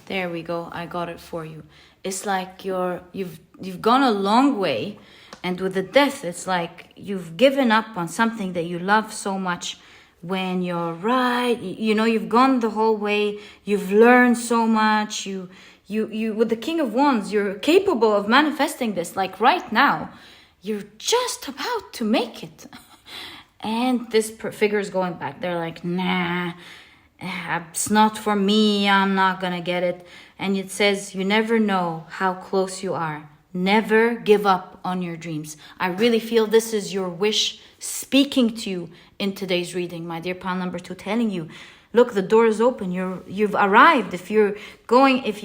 There we go, I got it for you. It's like you've gone a long way, and with the death, it's like you've given up on something that you love so much. When you're right, you know, you've gone the whole way, you've learned so much, you with the King of Wands, you're capable of manifesting this, like right now, you're just about to make it. And this figure is going back, they're like, nah, it's not for me, I'm not gonna get it. And it says, you never know how close you are. Never give up on your dreams. I really feel this is your wish speaking to you in today's reading, my dear pile number 2, telling you, look, the door is open. You've arrived. If you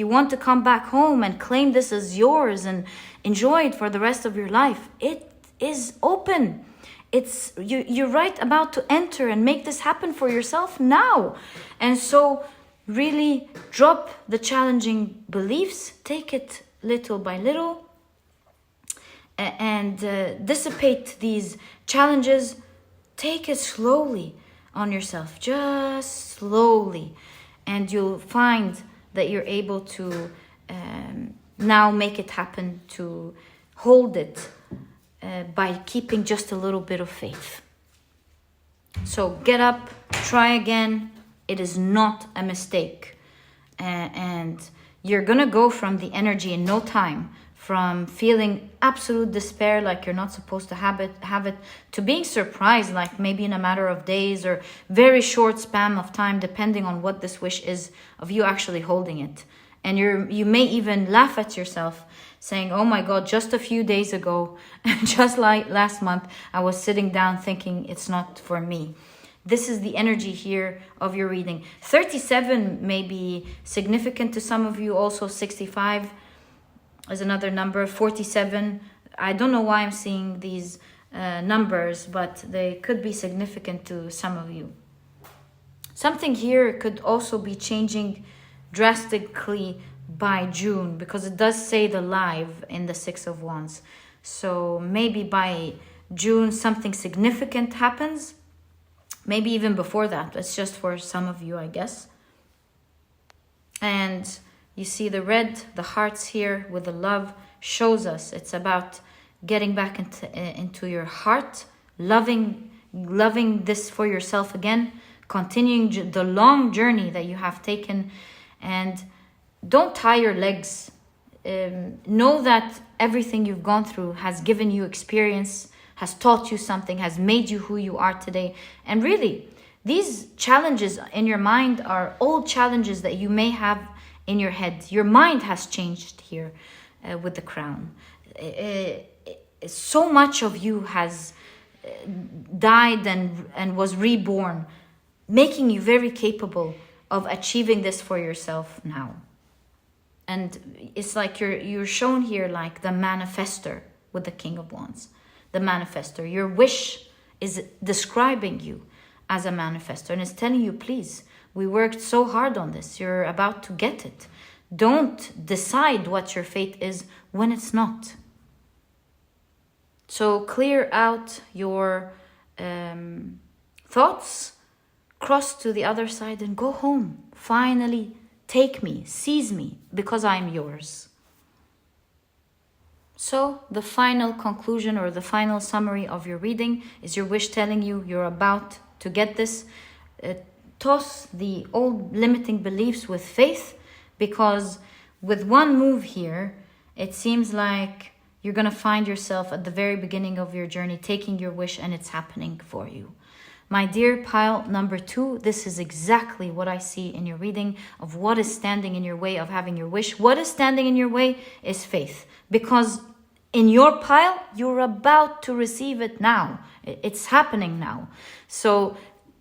want to come back home and claim this as yours and enjoy it for the rest of your life, it is open. It's you're right about to enter and make this happen for yourself now. And so really drop the challenging beliefs, take it little by little, and dissipate these challenges. Take it slowly on yourself, just slowly, and you'll find that you're able to now make it happen, to hold it by keeping just a little bit of faith. So get up, try again. It is not a mistake. And you're gonna go from the energy in no time, from feeling absolute despair like you're not supposed to have it, to being surprised like maybe in a matter of days or very short span of time, depending on what this wish is, of you actually holding it. And you may even laugh at yourself, saying, oh my God, just a few days ago, just like last month, I was sitting down thinking it's not for me. This is the energy here of your reading. 37 may be significant to some of you. Also 65 is another number. 47. I don't know why I'm seeing these numbers, but they could be significant to some of you. Something here could also be changing drastically by June, because it does say the live in the Six of Wands. So maybe by June something significant happens. Maybe even before that. It's just for some of you, I guess. And you see the red, the hearts here with the love shows us it's about getting back into your heart, loving this for yourself again, continuing the long journey that you have taken, and don't tie your legs. Know that everything you've gone through has given you experience, has taught you something, has made you who you are today. And really, these challenges in your mind are old challenges that you may have in your head. Your mind has changed here with the crown. So much of you has died and was reborn, making you very capable of achieving this for yourself now. And it's like you're shown here like the manifestor with the King of Wands. The manifestor. Your wish is describing you as a manifestor, and it's telling you, please, we worked so hard on this. You're about to get it. Don't decide what your fate is when it's not. So clear out your thoughts, cross to the other side and go home. Finally, take me, seize me, because I'm yours. So the final conclusion or the final summary of your reading is your wish telling you you're about to get this. Toss the old limiting beliefs with faith, because with one move here, it seems like you're going to find yourself at the very beginning of your journey taking your wish, and it's happening for you. My dear pile number 2, this is exactly what I see in your reading of what is standing in your way of having your wish. What is standing in your way is faith, because in your pile, you're about to receive it now. It's happening now. So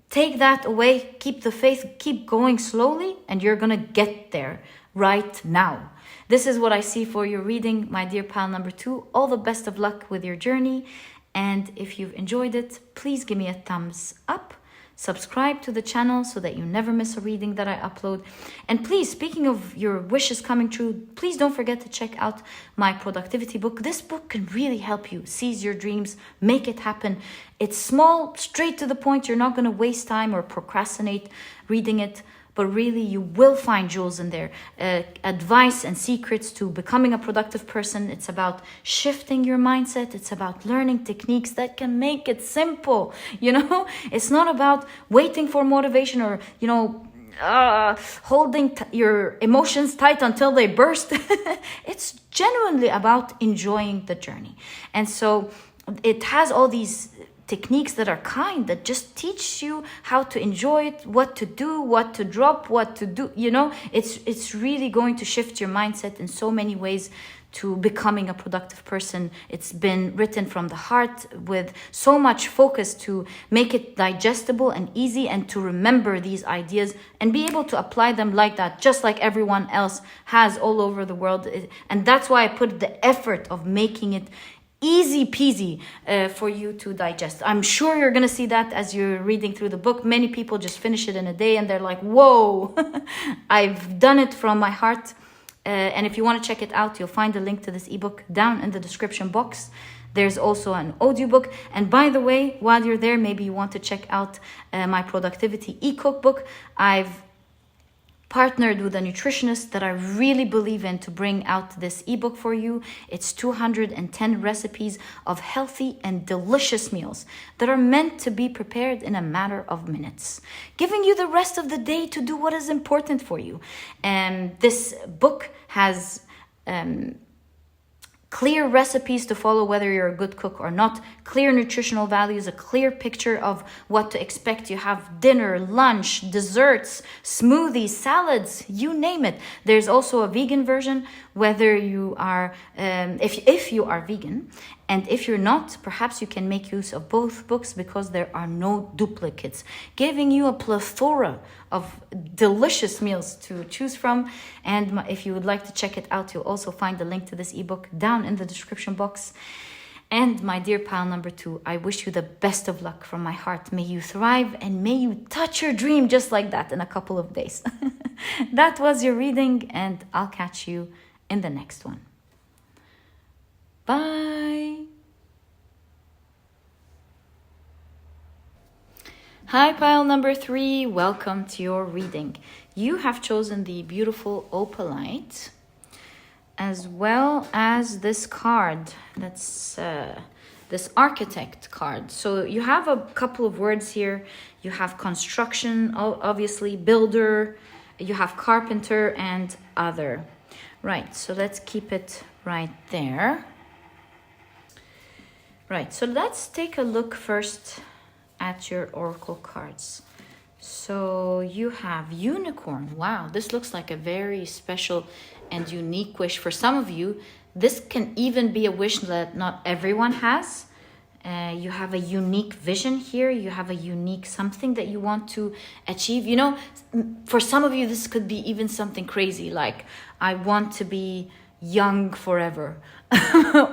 take that away, keep the faith, keep going slowly, and you're going to get there right now. This is what I see for your reading, my dear pile number 2. All the best of luck with your journey. And if you've enjoyed it, please give me a thumbs up. Subscribe to the channel so that you never miss a reading that I upload. And please, speaking of your wishes coming true, please don't forget to check out my productivity book. This book can really help you seize your dreams, make it happen. It's small, straight to the point. You're not going to waste time or procrastinate reading it. But really, you will find jewels in there. Advice and secrets to becoming a productive person. It's about shifting your mindset. It's about learning techniques that can make it simple. You know, it's not about waiting for motivation or, holding your emotions tight until they burst. It's genuinely about enjoying the journey. And so it has all these techniques that are kind, that just teach you how to enjoy it, what to do, what to drop, what to do. It's really going to shift your mindset in so many ways to becoming a productive person. It's been written from the heart with so much focus to make it digestible and easy, and to remember these ideas and be able to apply them like that, just like everyone else has all over the world. And that's why I put the effort of making it easy peasy for you to digest. I'm sure you're going to see that as you're reading through the book. Many people just finish it in a day and they're like, whoa, I've done it from my heart. And if you want to check it out, you'll find a link to this ebook down in the description box. There's also an audiobook. And by the way, while you're there, maybe you want to check out my productivity e-cookbook. I've partnered with a nutritionist that I really believe in to bring out this ebook for you. It's 210 recipes of healthy and delicious meals that are meant to be prepared in a matter of minutes, giving you the rest of the day to do what is important for you. And this book has clear recipes to follow whether you're a good cook or not, clear nutritional values, a clear picture of what to expect. You have dinner, lunch, desserts, smoothies, salads, you name it. There's also a vegan version, whether you are, if you are vegan. And if you're not, perhaps you can make use of both books because there are no duplicates, giving you a plethora of delicious meals to choose from. And if you would like to check it out, you'll also find the link to this ebook down in the description box. And my dear pile number 2, I wish you the best of luck from my heart. May you thrive and may you touch your dream just like that in a couple of days. That was your reading, and I'll catch you in the next one. Bye. Hi, pile number 3. Welcome to your reading. You have chosen the beautiful Opalite, as well as this card. That's this architect card. So you have a couple of words here. You have construction, obviously, builder. You have carpenter and other. Right, so let's keep it right there. Right, so let's take a look first at your oracle cards. So you have unicorn. Wow, this looks like a very special and unique wish. For some of you, this can even be a wish that not everyone has. You have a unique vision here. You have a unique something that you want to achieve. You know, for some of you, this could be even something crazy, like I want to be young forever.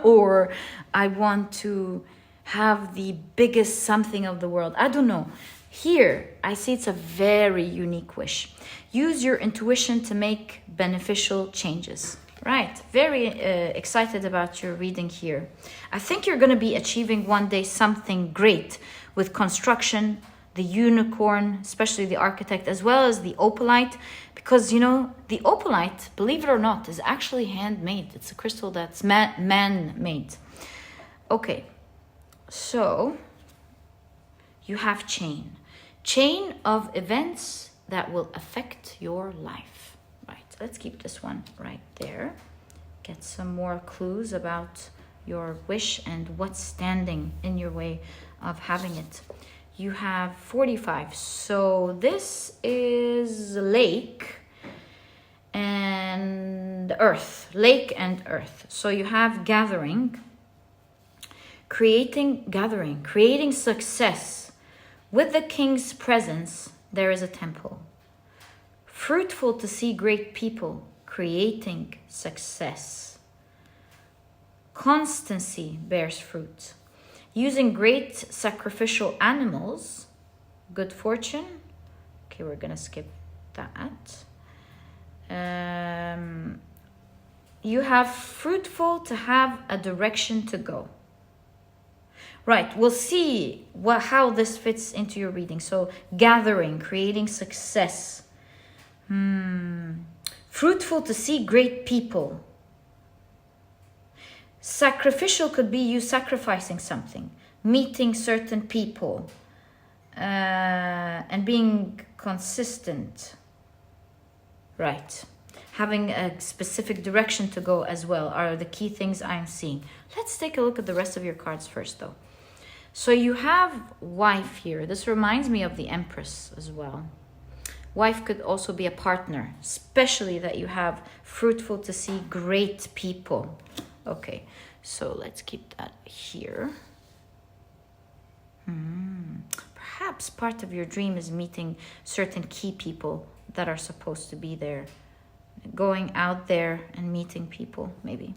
Or I want to have the biggest something of the world. I don't know. Here, I see it's a very unique wish. Use your intuition to make beneficial changes. Right, very excited about your reading here. I think you're going to be achieving one day something great with construction, the unicorn, especially the architect, as well as the opalite. Because, you know, the opalite, believe it or not, is actually handmade. It's a crystal that's man-made. Okay, so you have chain. Chain of events that will affect your life. Right, let's keep this one right there. Get some more clues about your wish and what's standing in your way of having it. You have 45. So this is lake and earth. Lake and earth. So you have gathering, creating success. With the king's presence, there is a temple. Fruitful to see great people, creating success. Constancy bears fruit. Using great sacrificial animals, good fortune. Okay, we're gonna skip that. You have fruitful to have a direction to go. Right, we'll see how this fits into your reading. So gathering, creating success. Fruitful to see great people. Sacrificial could be you sacrificing something, meeting certain people, and being consistent. Right. Having a specific direction to go as well are the key things I'm seeing. Let's take a look at the rest of your cards first, though. So you have wife here. This reminds me of the Empress as well. Wife could also be a partner, especially that you have fruitful to see great people. Okay, so let's keep that here. Perhaps part of your dream is meeting certain key people that are supposed to be there. Going out there and meeting people, maybe.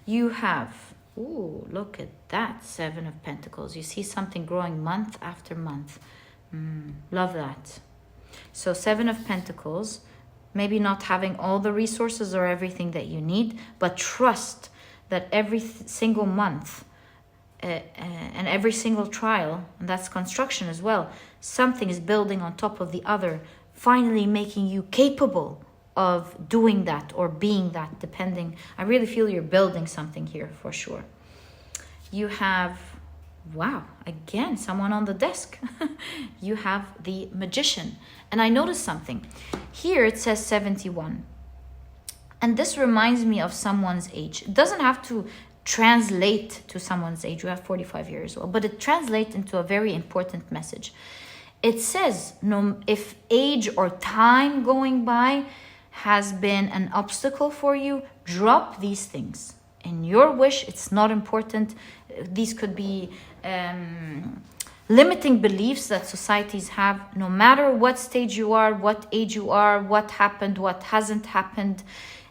You have, ooh, look at that, 7 of Pentacles. You see something growing month after month. Love that. So 7 of Pentacles, maybe not having all the resources or everything that you need, but trust that every single month and every single trial, and that's construction as well, something is building on top of the other finally making you capable of doing that or being that, depending. I really feel you're building something here for sure. You have, wow, again, someone on the desk. You have the Magician. And I noticed something. Here it says 71. And this reminds me of someone's age. It doesn't have to translate to someone's age. You have 45 years old, but it translates into a very important message. It says, no, if age or time going by has been an obstacle for you, drop these things. In your wish, it's not important. These could be limiting beliefs that societies have. No matter what stage you are, what age you are, what happened, what hasn't happened.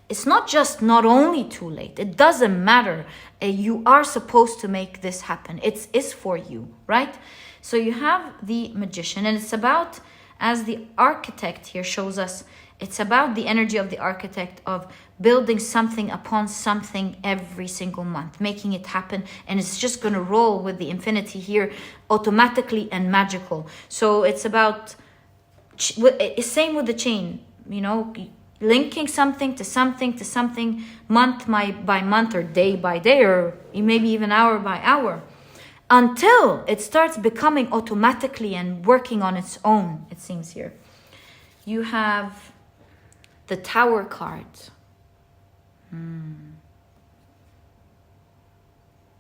It's not just not only too late. It doesn't matter. You are supposed to make this happen. It's for you, right? So you have the Magician, and it's about, as the architect here shows us, it's about the energy of the architect of building something upon something every single month, making it happen. And it's just going to roll with the infinity here automatically and magical. So it's about, same with the chain, you know, linking something to something to something, month by month or day by day, or maybe even hour by hour, until it starts becoming automatically and working on its own, it seems here. You have the Tower card.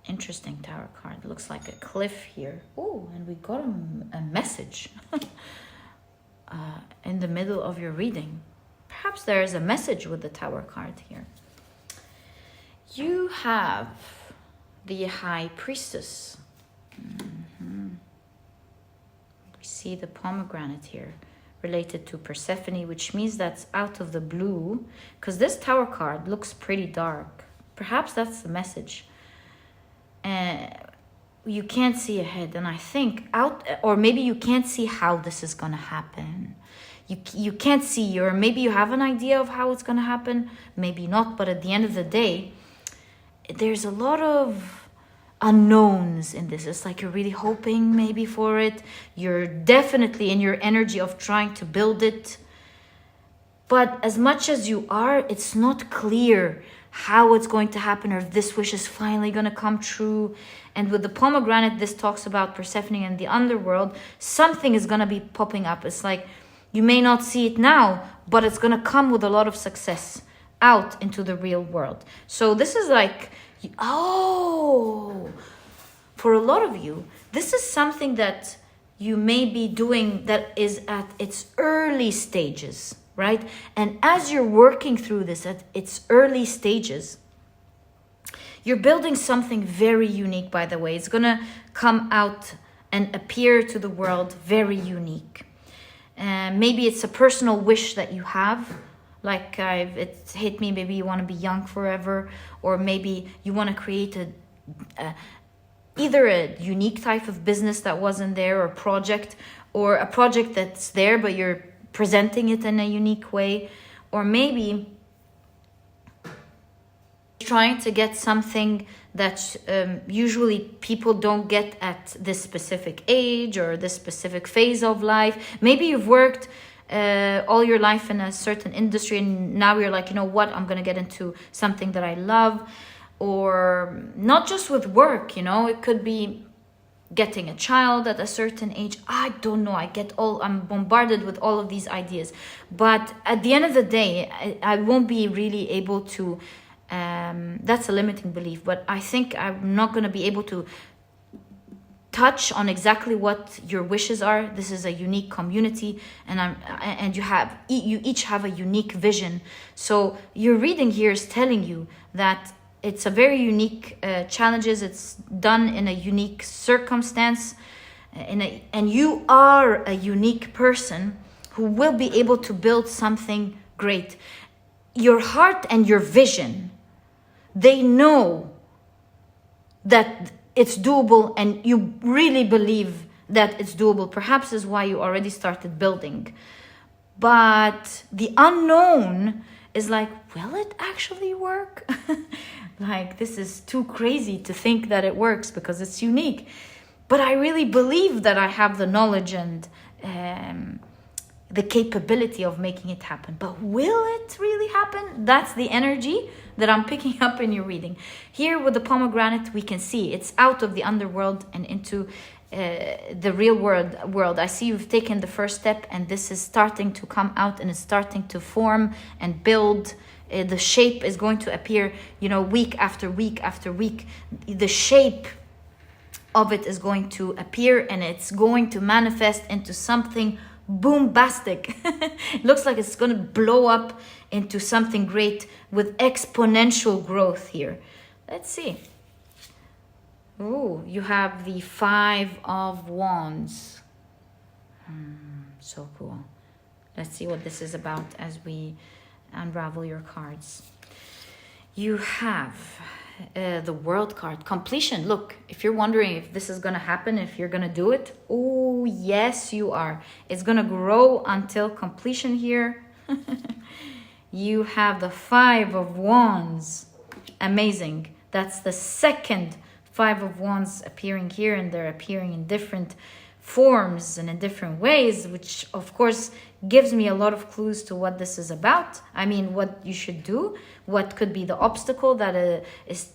Interesting Tower card. Looks like a cliff here. Oh, and we got a message in the middle of your reading. Perhaps there is a message with the Tower card here. You have the High Priestess. We see the pomegranate here, related to Persephone, which means that's out of the blue, because this Tower card looks pretty dark. Perhaps that's the message. You can't see ahead, and I think or maybe you can't see how this is going to happen. You can't see, or maybe you have an idea of how it's going to happen, maybe not, but at the end of the day, there's a lot of unknowns in this. It's like you're really hoping maybe for it. You're definitely in your energy of trying to build it. But as much as you are, it's not clear how it's going to happen or if this wish is finally going to come true. And with the pomegranate, this talks about Persephone and the underworld. Something is going to be popping up. It's like you may not see it now, but it's going to come with a lot of success out into the real world. So this is like, for a lot of you, this is something that you may be doing that is at its early stages, right? And as you're working through this at its early stages, you're building something very unique, by the way. It's going to come out and appear to the world very unique. Maybe it's a personal wish that you have. Like it's hit me, maybe you want to be young forever, or maybe you want to create either a unique type of business that wasn't there, or project, or a project that's there but you're presenting it in a unique way, or maybe trying to get something that usually people don't get at this specific age or this specific phase of life. Maybe you've worked all your life in a certain industry and now you're like, you know what, I'm going to get into something that I love. Or not just with work, you know, it could be getting a child at a certain age. I don't know, I'm bombarded with all of these ideas. But at the end of the day, I won't be really able to, that's a limiting belief, but I think I'm not going to be able to touch on exactly what your wishes are. This is a unique community, and you each have a unique vision. So your reading here is telling you that it's a very unique challenges. It's done in a unique circumstance, and you are a unique person who will be able to build something great. Your heart and your vision, they know that it's doable, and you really believe that it's doable. Perhaps is why you already started building. But the unknown is like, will it actually work? Like, this is too crazy to think that it works because it's unique. But I really believe that I have the knowledge and the capability of making it happen. But will it really happen? That's the energy that I'm picking up in your reading. Here with the pomegranate, we can see it's out of the underworld and into the real world. I see you've taken the first step, and this is starting to come out and it's starting to form and build. The shape is going to appear, week after week after week. The shape of it is going to appear, and it's going to manifest into something boombastic. It looks like it's going to blow up into something great with exponential growth here. Let's see. Ooh, you have the 5 of Wands. So cool. Let's see what this is about as we unravel your cards. You have the World card, completion. Look, if you're wondering if this is going to happen, if you're going to do it, oh yes you are. It's going to grow until completion here. You have the 5 of Wands. Amazing. That's the second 5 of Wands appearing here, and they're appearing in different forms and in different ways, which of course gives me a lot of clues to what this is about. I mean, what you should do, what could be the obstacle that is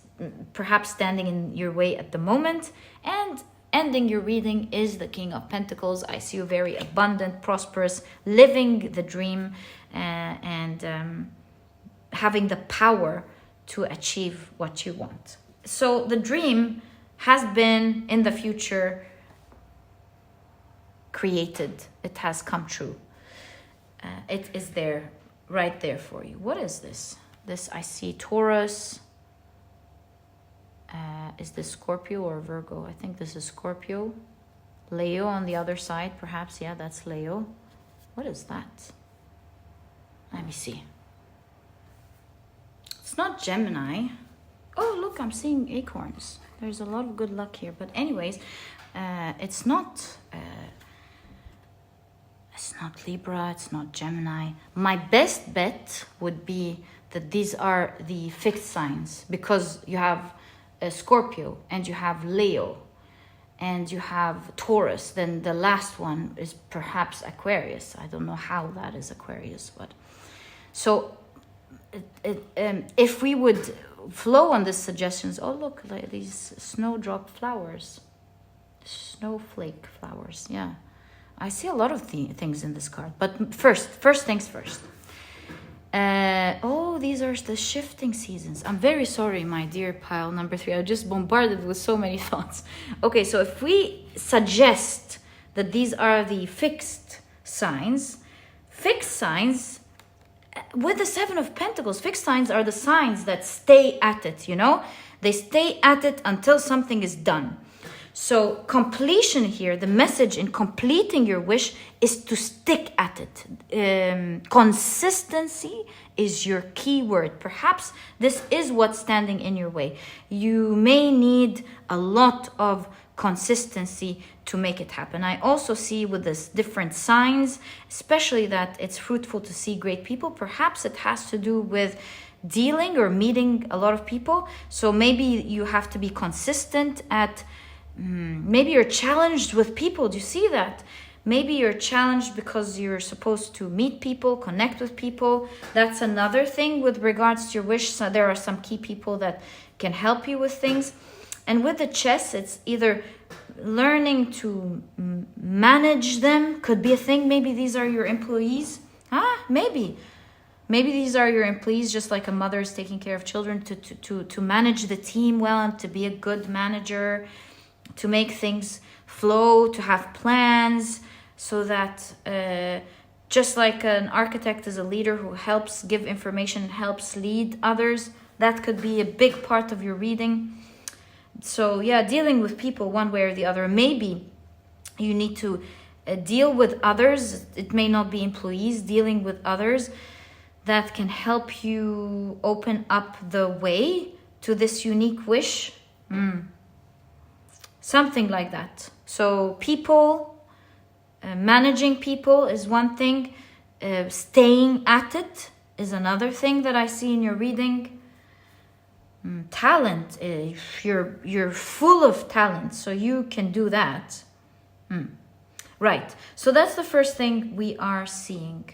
perhaps standing in your way at the moment. And ending your reading is the King of Pentacles. I see you very abundant, prosperous, living the dream, and having the power to achieve what you want. So the dream has been in the future created. It has come true. It is there, right there for you. What is this? This, I see Taurus. Is this Scorpio or Virgo? I think this is Scorpio. Leo on the other side, perhaps. Yeah, that's Leo. What is that? Let me see. It's not Gemini. Oh, look, I'm seeing acorns. There's a lot of good luck here. But anyways, it's not Libra, it's not Gemini. My best bet would be that these are the fixed signs, because you have a Scorpio and you have Leo and you have Taurus. Then the last one is perhaps Aquarius. I don't know how that is Aquarius, but so if we would flow on these suggestions. Oh, look, like these snowdrop flowers, snowflake flowers. Yeah, I see a lot of things in this card. But first things first. Oh, these are the shifting seasons. I'm very sorry, my dear pile number 3. I just bombarded with so many thoughts. Okay, so if we suggest that these are the fixed signs with the 7 of Pentacles, fixed signs are the signs that stay at it, They stay at it until something is done. So completion here, the message in completing your wish is to stick at it. Consistency is your key word. Perhaps this is what's standing in your way. You may need a lot of consistency to make it happen. I also see with this different signs, especially that it's fruitful to see great people. Perhaps it has to do with dealing or meeting a lot of people. So maybe you have to be consistent at maybe you're challenged with people. Do you see that? Maybe you're challenged because you're supposed to meet people, connect with people. That's another thing with regards to your wish. So there are some key people that can help you with things. And with the chess, it's either learning to manage them, could be a thing. Maybe these are your employees. Maybe these are your employees, just like a mother is taking care of children, to manage the team well and to be a good manager, to make things flow, to have plans, so that just like an architect is a leader who helps give information, helps lead others, that could be a big part of your reading. So yeah, dealing with people one way or the other. Maybe you need to deal with others. It may not be employees, dealing with others that can help you open up the way to this unique wish. Something like that. So people, managing people is one thing. Staying at it is another thing that I see in your reading. Talent, you're full of talent, so you can do that. Right. So that's the first thing we are seeing.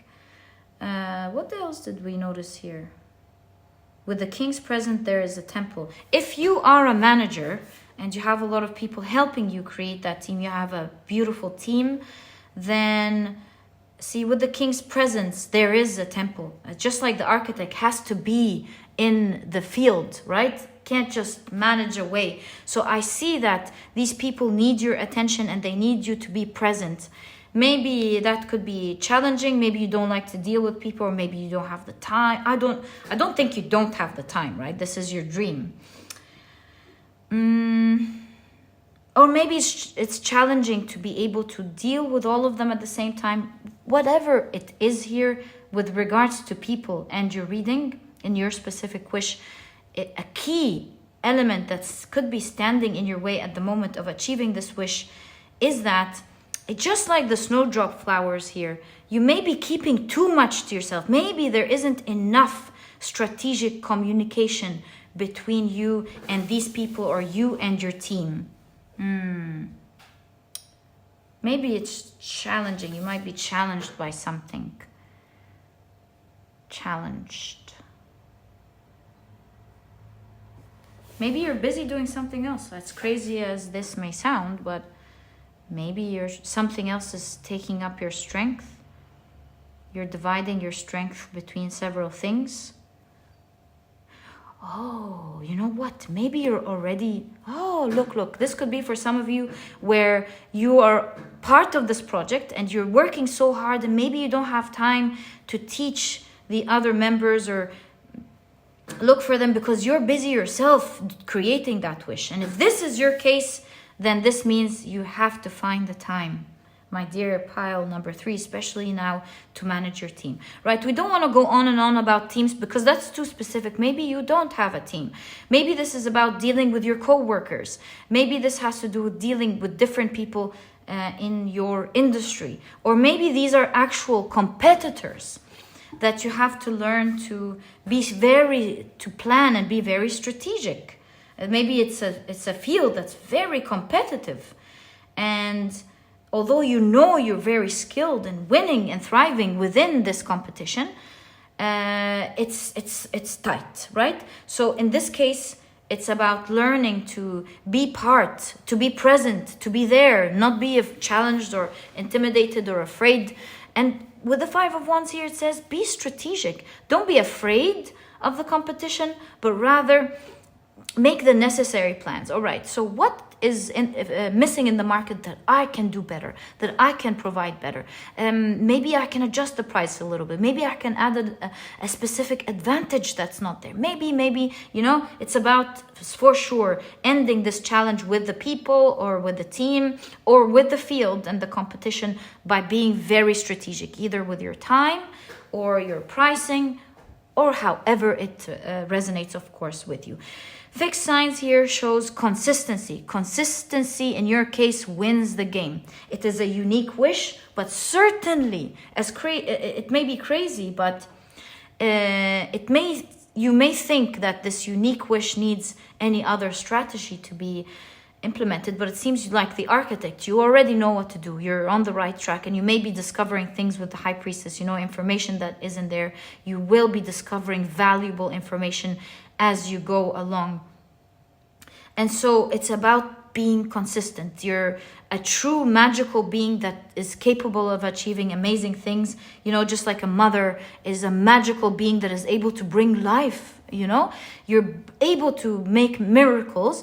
What else did we notice here? With the king's present, there is a temple. If you are a manager and you have a lot of people helping you create that team, you have a beautiful team, then see, with the king's presence, there is a temple. Just like the architect has to be in the field, right? Can't just manage away. So I see that these people need your attention and they need you to be present. Maybe that could be challenging. Maybe you don't like to deal with people, or maybe you don't have the time. I don't think you don't have the time, right? This is your dream. Or maybe it's challenging to be able to deal with all of them at the same time. Whatever it is here with regards to people and your reading in your specific wish, a key element that could be standing in your way at the moment of achieving this wish is that it's just like the snowdrop flowers here. You may be keeping too much to yourself. Maybe there isn't enough strategic communication between you and these people, or you and your team. Maybe it's challenging. You might be challenged by something. Challenged. Maybe you're busy doing something else. As crazy as this may sound, but maybe something else is taking up your strength. You're dividing your strength between several things. Oh, you know what? Maybe you're already... Oh, look. This could be for some of you where you are part of this project and you're working so hard, and maybe you don't have time to teach the other members or look for them because you're busy yourself creating that wish. And if this is your case, then this means you have to find the time, my dear pile number 3, especially now, to manage your team, right? We don't want to go on and on about teams because that's too specific. Maybe you don't have a team. Maybe this is about dealing with your co-workers. Maybe this has to do with dealing with different people in your industry. Or maybe these are actual competitors that you have to learn to to plan and be very strategic. Maybe it's a field that's very competitive, and although you know you're very skilled and winning and thriving within this competition, it's tight, right? So in this case, it's about learning to be part, to be present, to be there, not be challenged or intimidated or afraid. And with the 5 of Wands here, it says be strategic. Don't be afraid of the competition, but rather make the necessary plans. All right, so what is missing in the market that I can do better, that I can provide better? Maybe I can adjust the price a little bit. Maybe I can add a specific advantage that's not there. Maybe, you know, it's about, for sure, ending this challenge with the people or with the team or with the field and the competition by being very strategic, either with your time or your pricing or however it resonates, of course, with you. Fixed signs here shows consistency. Consistency, in your case, wins the game. It is a unique wish, but certainly, it may be crazy, but you may think that this unique wish needs any other strategy to be implemented, but it seems like the architect, you already know what to do. You're on the right track, and you may be discovering things with the High Priestess, you know, information that isn't there. You will be discovering valuable information as you go along. And so it's about being consistent. You're a true magical being that is capable of achieving amazing things. You know, just like a mother is a magical being that is able to bring life, you know. You're able to make miracles,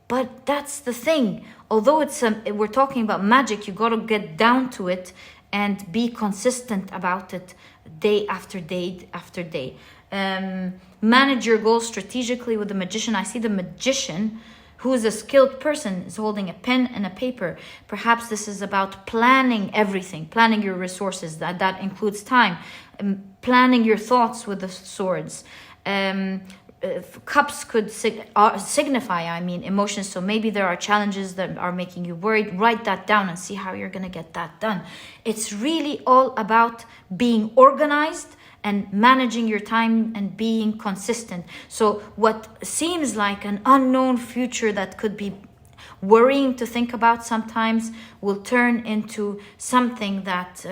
but that's the thing. Although we're talking about magic, you got to get down to it and be consistent about it day after day after day. Manage your goals strategically with the Magician. I see the Magician, who is a skilled person, is holding a pen and a paper. Perhaps this is about planning everything, planning your resources. That includes time, planning your thoughts with the swords. Cups could signify, emotions. So maybe there are challenges that are making you worried. Write that down and see how you're going to get that done. It's really all about being organized and managing your time and being consistent. So what seems like an unknown future that could be, worrying to think about sometimes will turn into something that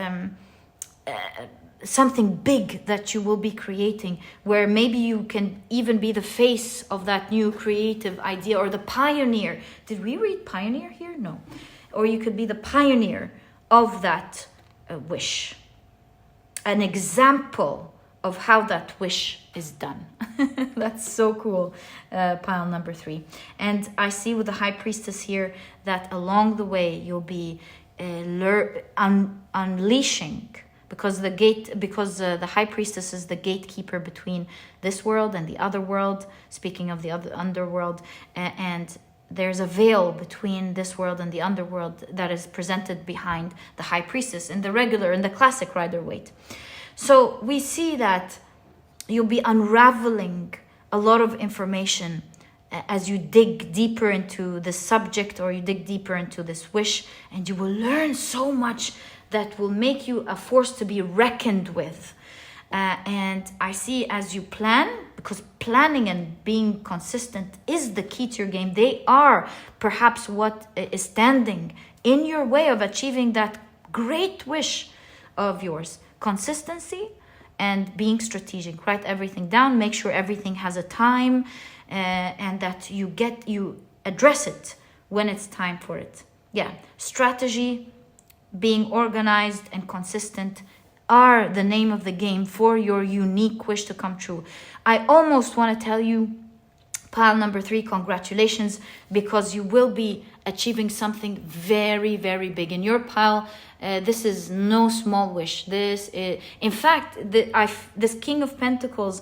something big that you will be creating, where maybe you can even be the face of that new creative idea, or the pioneer. Did we read pioneer here? No. Or you could be the pioneer of that wish, an example of how that wish is done. That's so cool. Pile number 3. And I see with the high priestess here that along the way you'll be unleashing, because the high priestess is the gatekeeper between this world and the other world, speaking of the other underworld, and there's a veil between this world and the underworld that is presented behind the high priestess in the classic Rider-Waite. So we see that you'll be unraveling a lot of information as you dig deeper into the subject, or you dig deeper into this wish, and you will learn so much that will make you a force to be reckoned with. And I see as you plan, because planning and being consistent is the key to your game. They are perhaps what is standing in your way of achieving that great wish of yours. Consistency and being strategic. Write everything down. Make sure everything has a time, and that you address it when it's time for it. Yeah, strategy, being organized and consistent are the name of the game for your unique wish to come true. I almost want to tell you, pile number 3, congratulations, because you will be achieving something very, very big in your pile. This is no small wish. This is, in fact, this King of Pentacles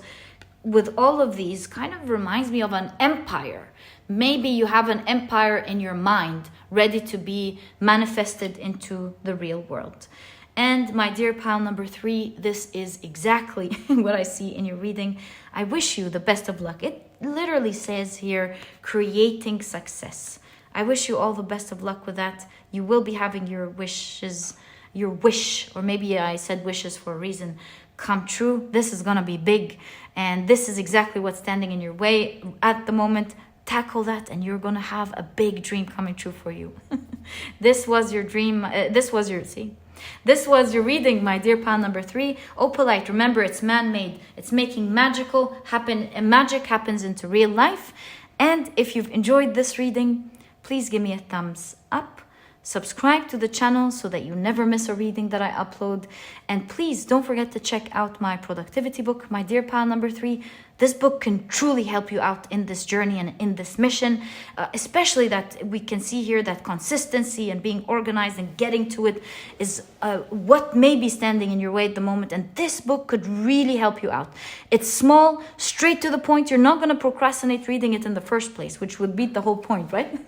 with all of these kind of reminds me of an empire. Maybe you have an empire in your mind ready to be manifested into the real world. And my dear pile number 3, this is exactly what I see in your reading. I wish you the best of luck. It literally says here, creating success. I wish you all the best of luck with that. You will be having your wish, or maybe I said wishes for a reason, come true. This is going to be big. And this is exactly what's standing in your way at the moment. Tackle that and you're going to have a big dream coming true for you. This was your dream. This was your reading, my dear pile number 3. Opalite, remember, it's man-made. It's making magic happens into real life. And if you've enjoyed this reading, please give me a thumbs up. Subscribe to the channel so that you never miss a reading that I upload. And please don't forget to check out my productivity book, my dear pile number 3. This book can truly help you out in this journey and in this mission, especially that we can see here that consistency and being organized and getting to it is what may be standing in your way at the moment. And this book could really help you out. It's small, straight to the point. You're not going to procrastinate reading it in the first place, which would beat the whole point, right?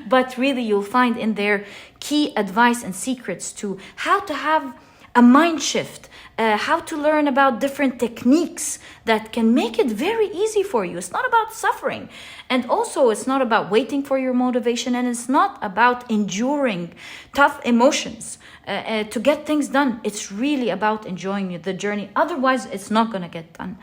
But really, you'll find in there key advice and secrets to how to have a mind shift, how to learn about different techniques that can make it very easy for you. It's not about suffering. And also, it's not about waiting for your motivation, and it's not about enduring tough emotions to get things done. It's really about enjoying the journey. Otherwise, it's not going to get done.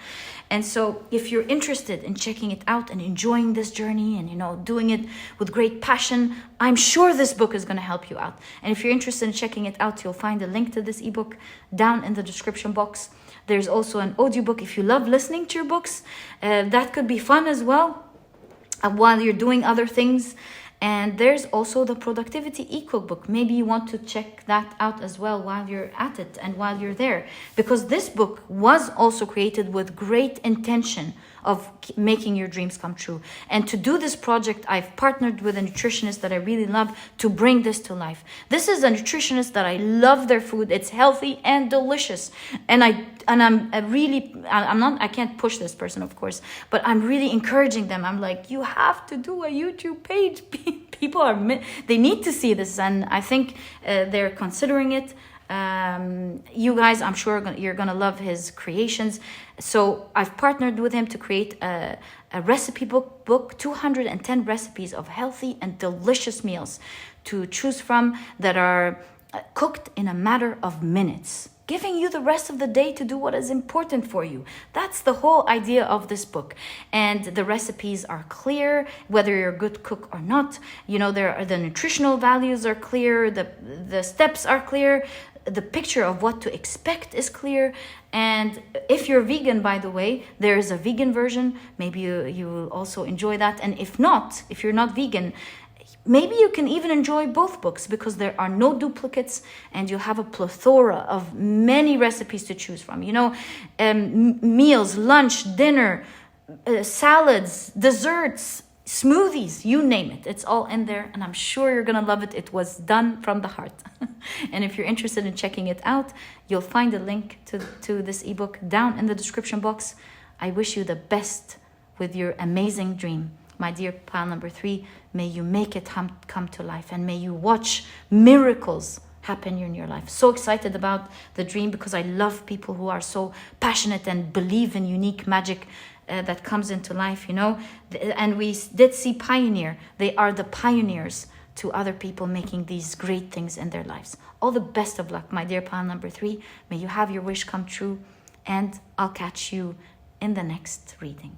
And so if you're interested in checking it out and enjoying this journey and, doing it with great passion, I'm sure this book is going to help you out. And if you're interested in checking it out, you'll find a link to this ebook down in the description box. There's also an audiobook if you love listening to your books. That could be fun as well while you're doing other things. And there's also the productivity e-cookbook. Maybe you want to check that out as well while you're at it and while you're there. Because this book was also created with great intention of making your dreams come true. And to do this project, I've partnered with a nutritionist that I really love to bring this to life. This is a nutritionist that I love their food. It's healthy and delicious. And I can't push this person, of course, but I'm really encouraging them. I'm like, you have to do a YouTube page. People they need to see this. And I think they're considering it. You guys, I'm sure you're gonna love his creations. So I've partnered with him to create a recipe book, 210 recipes of healthy and delicious meals to choose from that are cooked in a matter of minutes. giving you the rest of the day to do what is important for you. That's the whole idea of this book. And the recipes are clear, whether you're a good cook or not. You know, the nutritional values are clear, the steps are clear, the picture of what to expect is clear. And if you're vegan, by the way, there is a vegan version. Maybe you will also enjoy that. And if not, if you're not vegan, maybe you can even enjoy both books, because there are no duplicates and you have a plethora of many recipes to choose from. You know, meals, lunch, dinner, salads, desserts, smoothies, you name it. It's all in there, and I'm sure you're gonna love it. It was done from the heart. And if you're interested in checking it out, you'll find a link to this ebook down in the description box. I wish you the best with your amazing dream. My dear pile number 3, may you make it come to life, and may you watch miracles happen in your life. So excited about the dream, because I love people who are so passionate and believe in unique magic that comes into life, you know. And we did see Pioneer. They are the pioneers to other people making these great things in their lives. All the best of luck, my dear pile number 3. May you have your wish come true, and I'll catch you in the next reading.